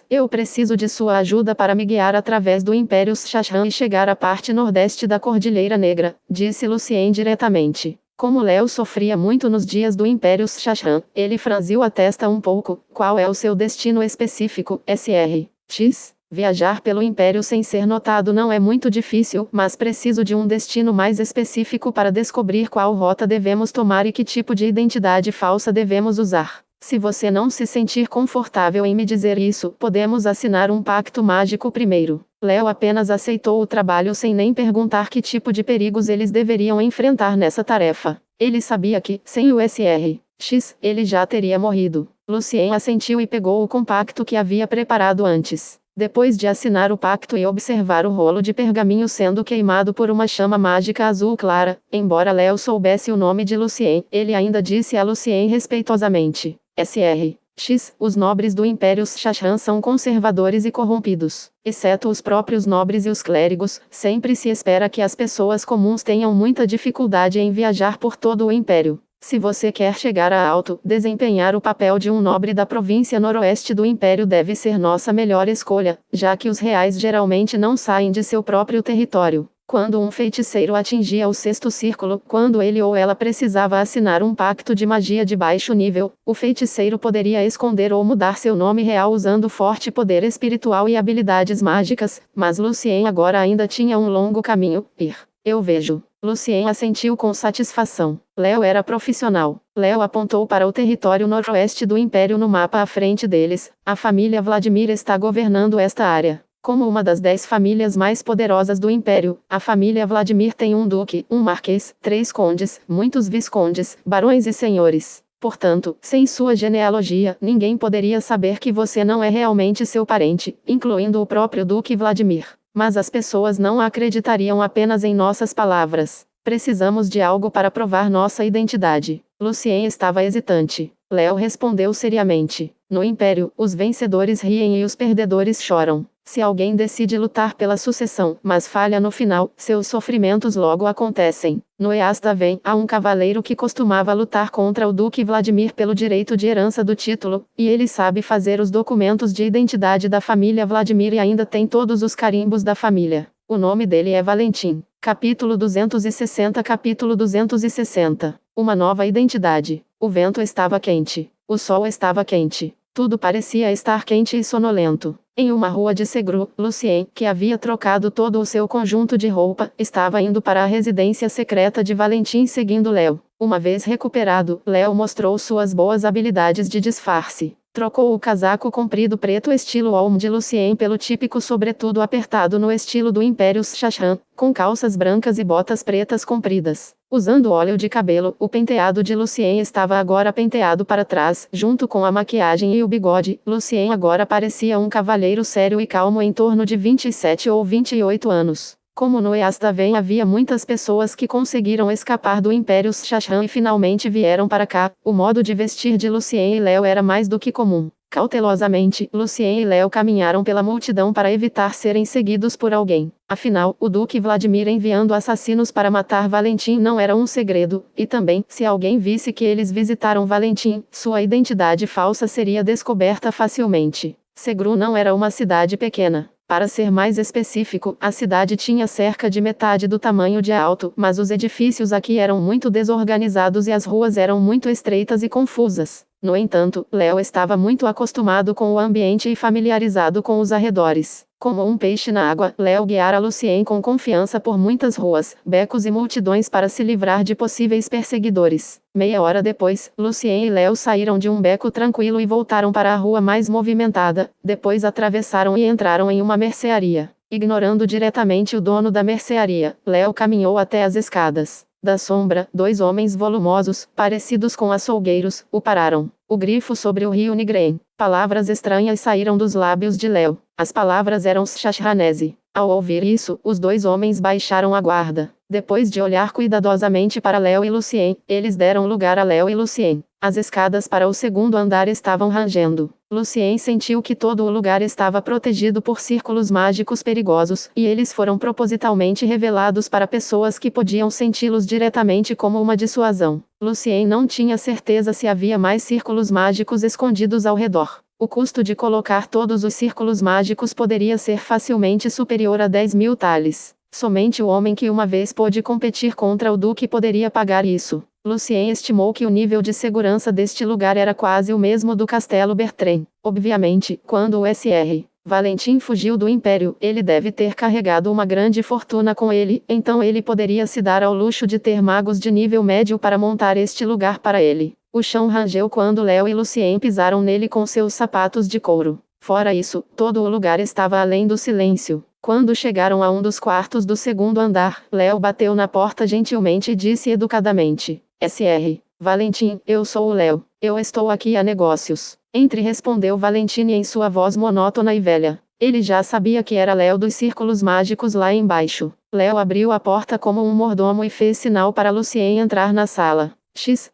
Eu preciso de sua ajuda para me guiar através do Império Shashan e chegar à parte nordeste da Cordilheira Negra, disse Lucien diretamente. Como Léo sofria muito nos dias do Império Shashan, ele franziu a testa um pouco. Qual é o seu destino específico, SR? Viajar pelo Império sem ser notado não é muito difícil, mas preciso de um destino mais específico para descobrir qual rota devemos tomar e que tipo de identidade falsa devemos usar. Se você não se sentir confortável em me dizer isso, podemos assinar um pacto mágico primeiro. Léo apenas aceitou o trabalho sem nem perguntar que tipo de perigos eles deveriam enfrentar nessa tarefa. Ele sabia que, sem o SR, ele já teria morrido. Lucien assentiu e pegou o compacto que havia preparado antes. Depois de assinar o pacto e observar o rolo de pergaminho sendo queimado por uma chama mágica azul clara, embora Léo soubesse o nome de Lucien, ele ainda disse a Lucien respeitosamente: SR. Os nobres do Império Shashan são conservadores e corrompidos. Exceto os próprios nobres e os clérigos, sempre se espera que as pessoas comuns tenham muita dificuldade em viajar por todo o Império. Se você quer chegar a alto, desempenhar o papel de um nobre da província noroeste do Império deve ser nossa melhor escolha, já que os reais geralmente não saem de seu próprio território. Quando um feiticeiro atingia o sexto círculo, quando ele ou ela precisava assinar um pacto de magia de baixo nível, o feiticeiro poderia esconder ou mudar seu nome real usando forte poder espiritual e habilidades mágicas, mas Lucien agora ainda tinha um longo caminho. Eu vejo. Lucien assentiu com satisfação. Léo era profissional. Léo apontou para o território noroeste do Império no mapa à frente deles. A família Vladimir está governando esta área. Como uma das 10 famílias mais poderosas do Império, a família Vladimir tem um duque, um marquês, 3 condes, muitos viscondes, barões e senhores. Portanto, sem sua genealogia, ninguém poderia saber que você não é realmente seu parente, incluindo o próprio duque Vladimir. Mas as pessoas não acreditariam apenas em nossas palavras. Precisamos de algo para provar nossa identidade. Lucien estava hesitante. Léo respondeu seriamente. No Império, os vencedores riem e os perdedores choram. Se alguém decide lutar pela sucessão, mas falha no final, seus sofrimentos logo acontecem. No Eastdaven, há um cavaleiro que costumava lutar contra o Duque Vladimir pelo direito de herança do título, e ele sabe fazer os documentos de identidade da família Vladimir e ainda tem todos os carimbos da família. O nome dele é Valentim. Capítulo 260. Capítulo 260. Uma nova identidade. O vento estava quente. O sol estava quente. Tudo parecia estar quente e sonolento. Em uma rua de Segru, Lucien, que havia trocado todo o seu conjunto de roupa, estava indo para a residência secreta de Valentim seguindo Léo. Uma vez recuperado, Léo mostrou suas boas habilidades de disfarce. Trocou o casaco comprido preto estilo Olm de Lucien pelo típico sobretudo apertado no estilo do Império Shashan, com calças brancas e botas pretas compridas. Usando óleo de cabelo, o penteado de Lucien estava agora penteado para trás, junto com a maquiagem e o bigode. Lucien agora parecia um cavalheiro sério e calmo em torno de 27 ou 28 anos. Como no Eastdaven havia muitas pessoas que conseguiram escapar do Império Shashan e finalmente vieram para cá, o modo de vestir de Lucien e Léo era mais do que comum. Cautelosamente, Lucien e Léo caminharam pela multidão para evitar serem seguidos por alguém. Afinal, o Duque Vladimir enviando assassinos para matar Valentim não era um segredo, e também, se alguém visse que eles visitaram Valentim, sua identidade falsa seria descoberta facilmente. Segru não era uma cidade pequena. Para ser mais específico, a cidade tinha cerca de metade do tamanho de Alto, mas os edifícios aqui eram muito desorganizados e as ruas eram muito estreitas e confusas. No entanto, Léo estava muito acostumado com o ambiente e familiarizado com os arredores. Como um peixe na água, Léo guiara Lucien com confiança por muitas ruas, becos e multidões para se livrar de possíveis perseguidores. Meia hora depois, Lucien e Léo saíram de um beco tranquilo e voltaram para a rua mais movimentada, depois atravessaram e entraram em uma mercearia. Ignorando diretamente o dono da mercearia, Léo caminhou até as escadas. Da sombra, 2 homens volumosos, parecidos com açougueiros, o pararam. O grifo sobre o rio Nigren. Palavras estranhas saíram dos lábios de Léo. As palavras eram Shashranese. Ao ouvir isso, os dois homens baixaram a guarda. Depois de olhar cuidadosamente para Léo e Lucien, eles deram lugar a Léo e Lucien. As escadas para o segundo andar estavam rangendo. Lucien sentiu que todo o lugar estava protegido por círculos mágicos perigosos, e eles foram propositalmente revelados para pessoas que podiam senti-los diretamente como uma dissuasão. Lucien não tinha certeza se havia mais círculos mágicos escondidos ao redor. O custo de colocar todos os círculos mágicos poderia ser facilmente superior a 10.000 tales. Somente o homem que uma vez pôde competir contra o Duque poderia pagar isso. Lucien estimou que o nível de segurança deste lugar era quase o mesmo do Castelo Bertrand. Obviamente, quando o Sr. Valentim fugiu do Império, ele deve ter carregado uma grande fortuna com ele, então ele poderia se dar ao luxo de ter magos de nível médio para montar este lugar para ele. O chão rangeu quando Léo e Lucien pisaram nele com seus sapatos de couro. Fora isso, todo o lugar estava além do silêncio. Quando chegaram a um dos quartos do segundo andar, Léo bateu na porta gentilmente e disse educadamente: Sr. Valentim, eu sou o Léo. Eu estou aqui a negócios. Entre, respondeu Valentine em sua voz monótona e velha. Ele já sabia que era Léo dos círculos mágicos lá embaixo. Léo abriu a porta como um mordomo e fez sinal para Lucien entrar na sala.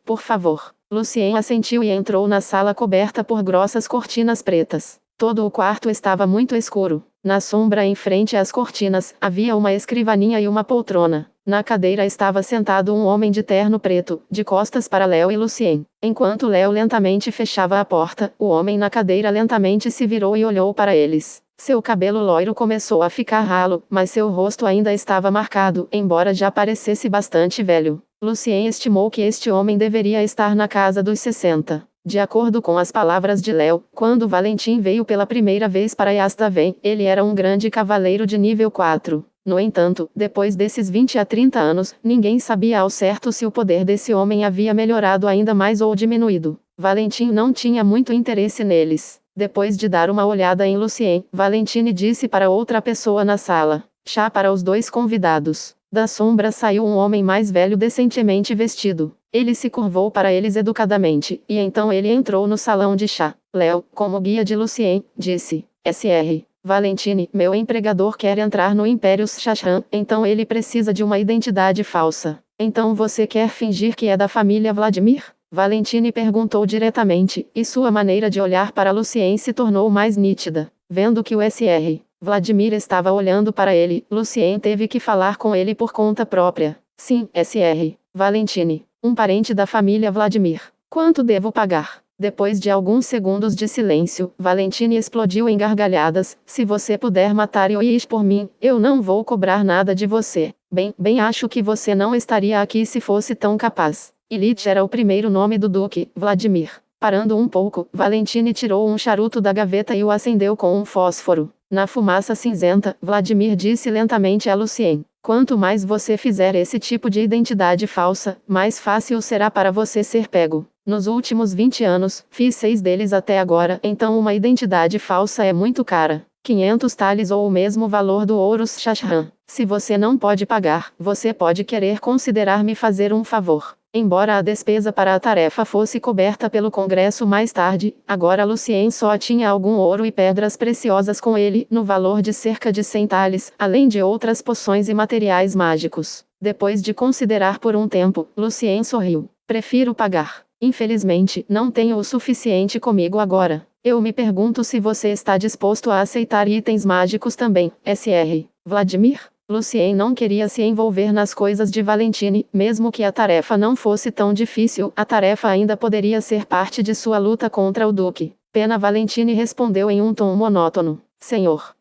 Por favor. Lucien assentiu e entrou na sala coberta por grossas cortinas pretas. Todo o quarto estava muito escuro. Na sombra em frente às cortinas, havia uma escrivaninha e uma poltrona. Na cadeira estava sentado um homem de terno preto, de costas para Léo e Lucien. Enquanto Léo lentamente fechava a porta, o homem na cadeira lentamente se virou e olhou para eles. Seu cabelo loiro começou a ficar ralo, mas seu rosto ainda estava marcado, embora já parecesse bastante velho. Lucien estimou que este homem deveria estar na casa dos 60. De acordo com as palavras de Léo, quando Valentim veio pela primeira vez para Yastaven, ele era um grande cavaleiro de nível 4. No entanto, depois desses 20 a 30 anos, ninguém sabia ao certo se o poder desse homem havia melhorado ainda mais ou diminuído. Valentim não tinha muito interesse neles. Depois de dar uma olhada em Lucien, Valentine disse para outra pessoa na sala: chá para os dois convidados. Da sombra saiu um homem mais velho decentemente vestido. Ele se curvou para eles educadamente, e então ele entrou no salão de chá. Léo, como guia de Lucien, disse: Sr. Valentine, meu empregador quer entrar no Império Shashan, então ele precisa de uma identidade falsa. Então você quer fingir que é da família Vladimir? Valentine perguntou diretamente, e sua maneira de olhar para Lucien se tornou mais nítida. Vendo que o Sr. Vladimir estava olhando para ele, Lucien teve que falar com ele por conta própria. Sim, Sr. Valentine, um parente da família Vladimir. Quanto devo pagar? Depois de alguns segundos de silêncio, Valentine explodiu em gargalhadas. Se você puder matar Yoish por mim, eu não vou cobrar nada de você. Bem acho que você não estaria aqui se fosse tão capaz. Ilyich era o primeiro nome do Duque, Vladimir. Parando um pouco, Valentine tirou um charuto da gaveta e o acendeu com um fósforo. Na fumaça cinzenta, Vladimir disse lentamente a Lucien: quanto mais você fizer esse tipo de identidade falsa, mais fácil será para você ser pego. Nos últimos 20 anos, fiz 6 deles até agora, então uma identidade falsa é muito cara. 500 tales ou o mesmo valor do ouro Shashan. Se você não pode pagar, você pode querer considerar-me fazer um favor. Embora a despesa para a tarefa fosse coberta pelo Congresso mais tarde, agora Lucien só tinha algum ouro e pedras preciosas com ele, no valor de cerca de 100 tales, além de outras poções e materiais mágicos. Depois de considerar por um tempo, Lucien sorriu. Prefiro pagar. Infelizmente, não tenho o suficiente comigo agora. Eu me pergunto se você está disposto a aceitar itens mágicos também, Sr. Vladimir? Lucien não queria se envolver nas coisas de Valentine, mesmo que a tarefa não fosse tão difícil, a tarefa ainda poderia ser parte de sua luta contra o Duque. Pena. Valentine respondeu em um tom monótono. Senhor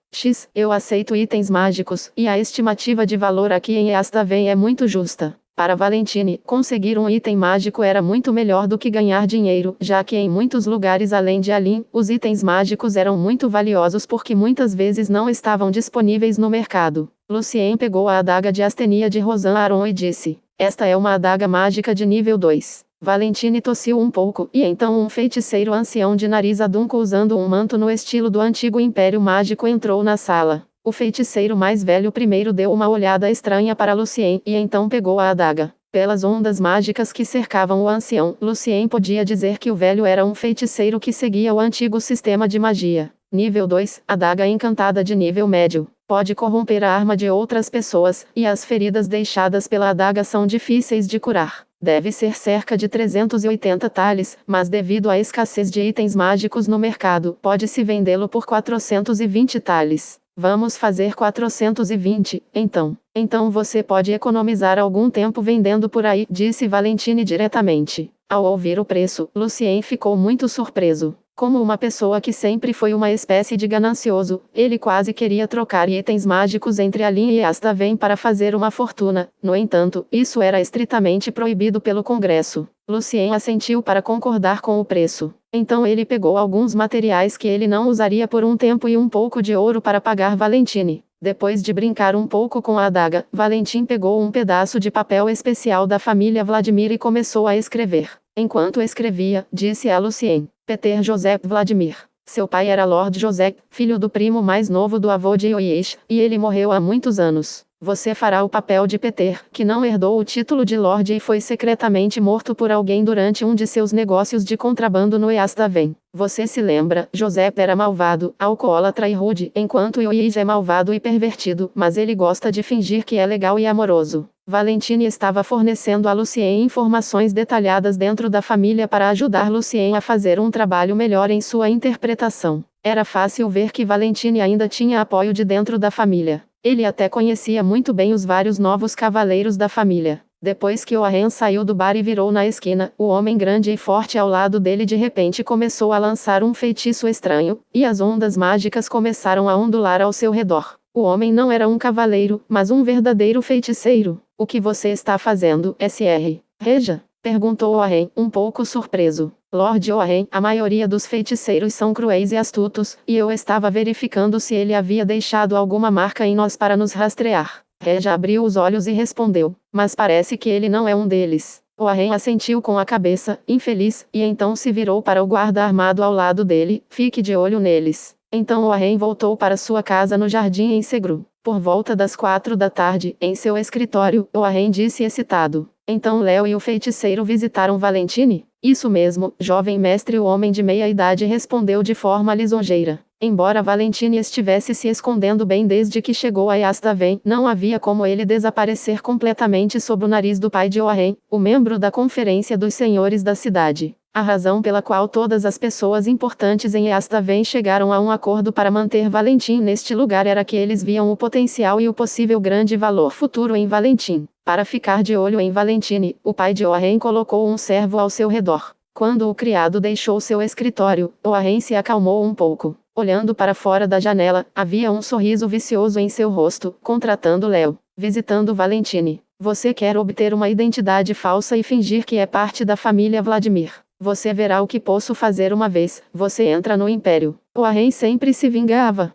eu aceito itens mágicos, e a estimativa de valor aqui em Yastaven é muito justa. Para Valentine, conseguir um item mágico era muito melhor do que ganhar dinheiro, já que em muitos lugares além de Alim, os itens mágicos eram muito valiosos porque muitas vezes não estavam disponíveis no mercado. Lucien pegou a adaga de astenia de Rosan Aron e disse: esta é uma adaga mágica de nível 2. Valentine tossiu um pouco, e então um feiticeiro ancião de nariz adunco usando um manto no estilo do antigo Império Mágico entrou na sala. O feiticeiro mais velho primeiro deu uma olhada estranha para Lucien, e então pegou a adaga. Pelas ondas mágicas que cercavam o ancião, Lucien podia dizer que o velho era um feiticeiro que seguia o antigo sistema de magia. Nível 2, adaga encantada de nível médio. pode corromper a arma de outras pessoas, e as feridas deixadas pela adaga são difíceis de curar. Deve ser cerca de 380 tales, mas devido à escassez de itens mágicos no mercado, pode-se vendê-lo por 420 tales. Vamos fazer 420, então. Então você pode economizar algum tempo vendendo por aí, disse Valentine diretamente. Ao ouvir o preço, Lucien ficou muito surpreso. Como uma pessoa que sempre foi uma espécie de ganancioso, ele quase queria trocar itens mágicos entre a linha e Astaven para fazer uma fortuna. No entanto, isso era estritamente proibido pelo Congresso. Lucien assentiu para concordar com o preço. Então ele pegou alguns materiais que ele não usaria por um tempo e um pouco de ouro para pagar Valentine. Depois de brincar um pouco com a adaga, Valentin pegou um pedaço de papel especial da família Vladimir e começou a escrever. Enquanto escrevia, disse a Lucien: Peter Joseph Vladimir. Seu pai era Lord Joseph, filho do primo mais novo do avô de Yoyesh, e ele morreu há muitos anos. Você fará o papel de Peter, que não herdou o título de Lorde e foi secretamente morto por alguém durante um de seus negócios de contrabando no Easthaven. Você se lembra, Joseph era malvado, alcoólatra e rude, enquanto Yoyesh é malvado e pervertido, mas ele gosta de fingir que é legal e amoroso. Valentine estava fornecendo a Lucien informações detalhadas dentro da família para ajudar Lucien a fazer um trabalho melhor em sua interpretação. Era fácil ver que Valentine ainda tinha apoio de dentro da família. Ele até conhecia muito bem os vários novos cavaleiros da família. Depois que Oren saiu do bar e virou na esquina, o homem grande e forte ao lado dele de repente começou a lançar um feitiço estranho, e as ondas mágicas começaram a ondular ao seu redor. O homem não era um cavaleiro, mas um verdadeiro feiticeiro. O que você está fazendo, Sr. Reja? Perguntou Oren, um pouco surpreso. Lord Oren, a maioria dos feiticeiros são cruéis e astutos, e eu estava verificando se ele havia deixado alguma marca em nós para nos rastrear. Reja abriu os olhos e respondeu, mas parece que ele não é um deles. Oren assentiu com a cabeça, infeliz, e então se virou para o guarda armado ao lado dele: fique de olho neles. Então Oren voltou para sua casa no jardim em Segru. Por volta das 4 da tarde, em seu escritório, Oren disse excitado: então Léo e o feiticeiro visitaram Valentine? Isso mesmo, jovem mestre. O homem de meia idade respondeu de forma lisonjeira. Embora Valentine estivesse se escondendo bem desde que chegou a Easthaven, não havia como ele desaparecer completamente sob o nariz do pai de Oren, o membro da Conferência dos Senhores da cidade. A razão pela qual todas as pessoas importantes em Easthaven chegaram a um acordo para manter Valentin neste lugar era que eles viam o potencial e o possível grande valor futuro em Valentin. Para ficar de olho em Valentine, o pai de Oren colocou um servo ao seu redor. Quando o criado deixou seu escritório, Oren se acalmou um pouco. Olhando para fora da janela, havia um sorriso vicioso em seu rosto, contratando Léo, visitando Valentine. Você quer obter uma identidade falsa e fingir que é parte da família Vladimir. Você verá o que posso fazer uma vez você entra no Império. Oren sempre se vingava.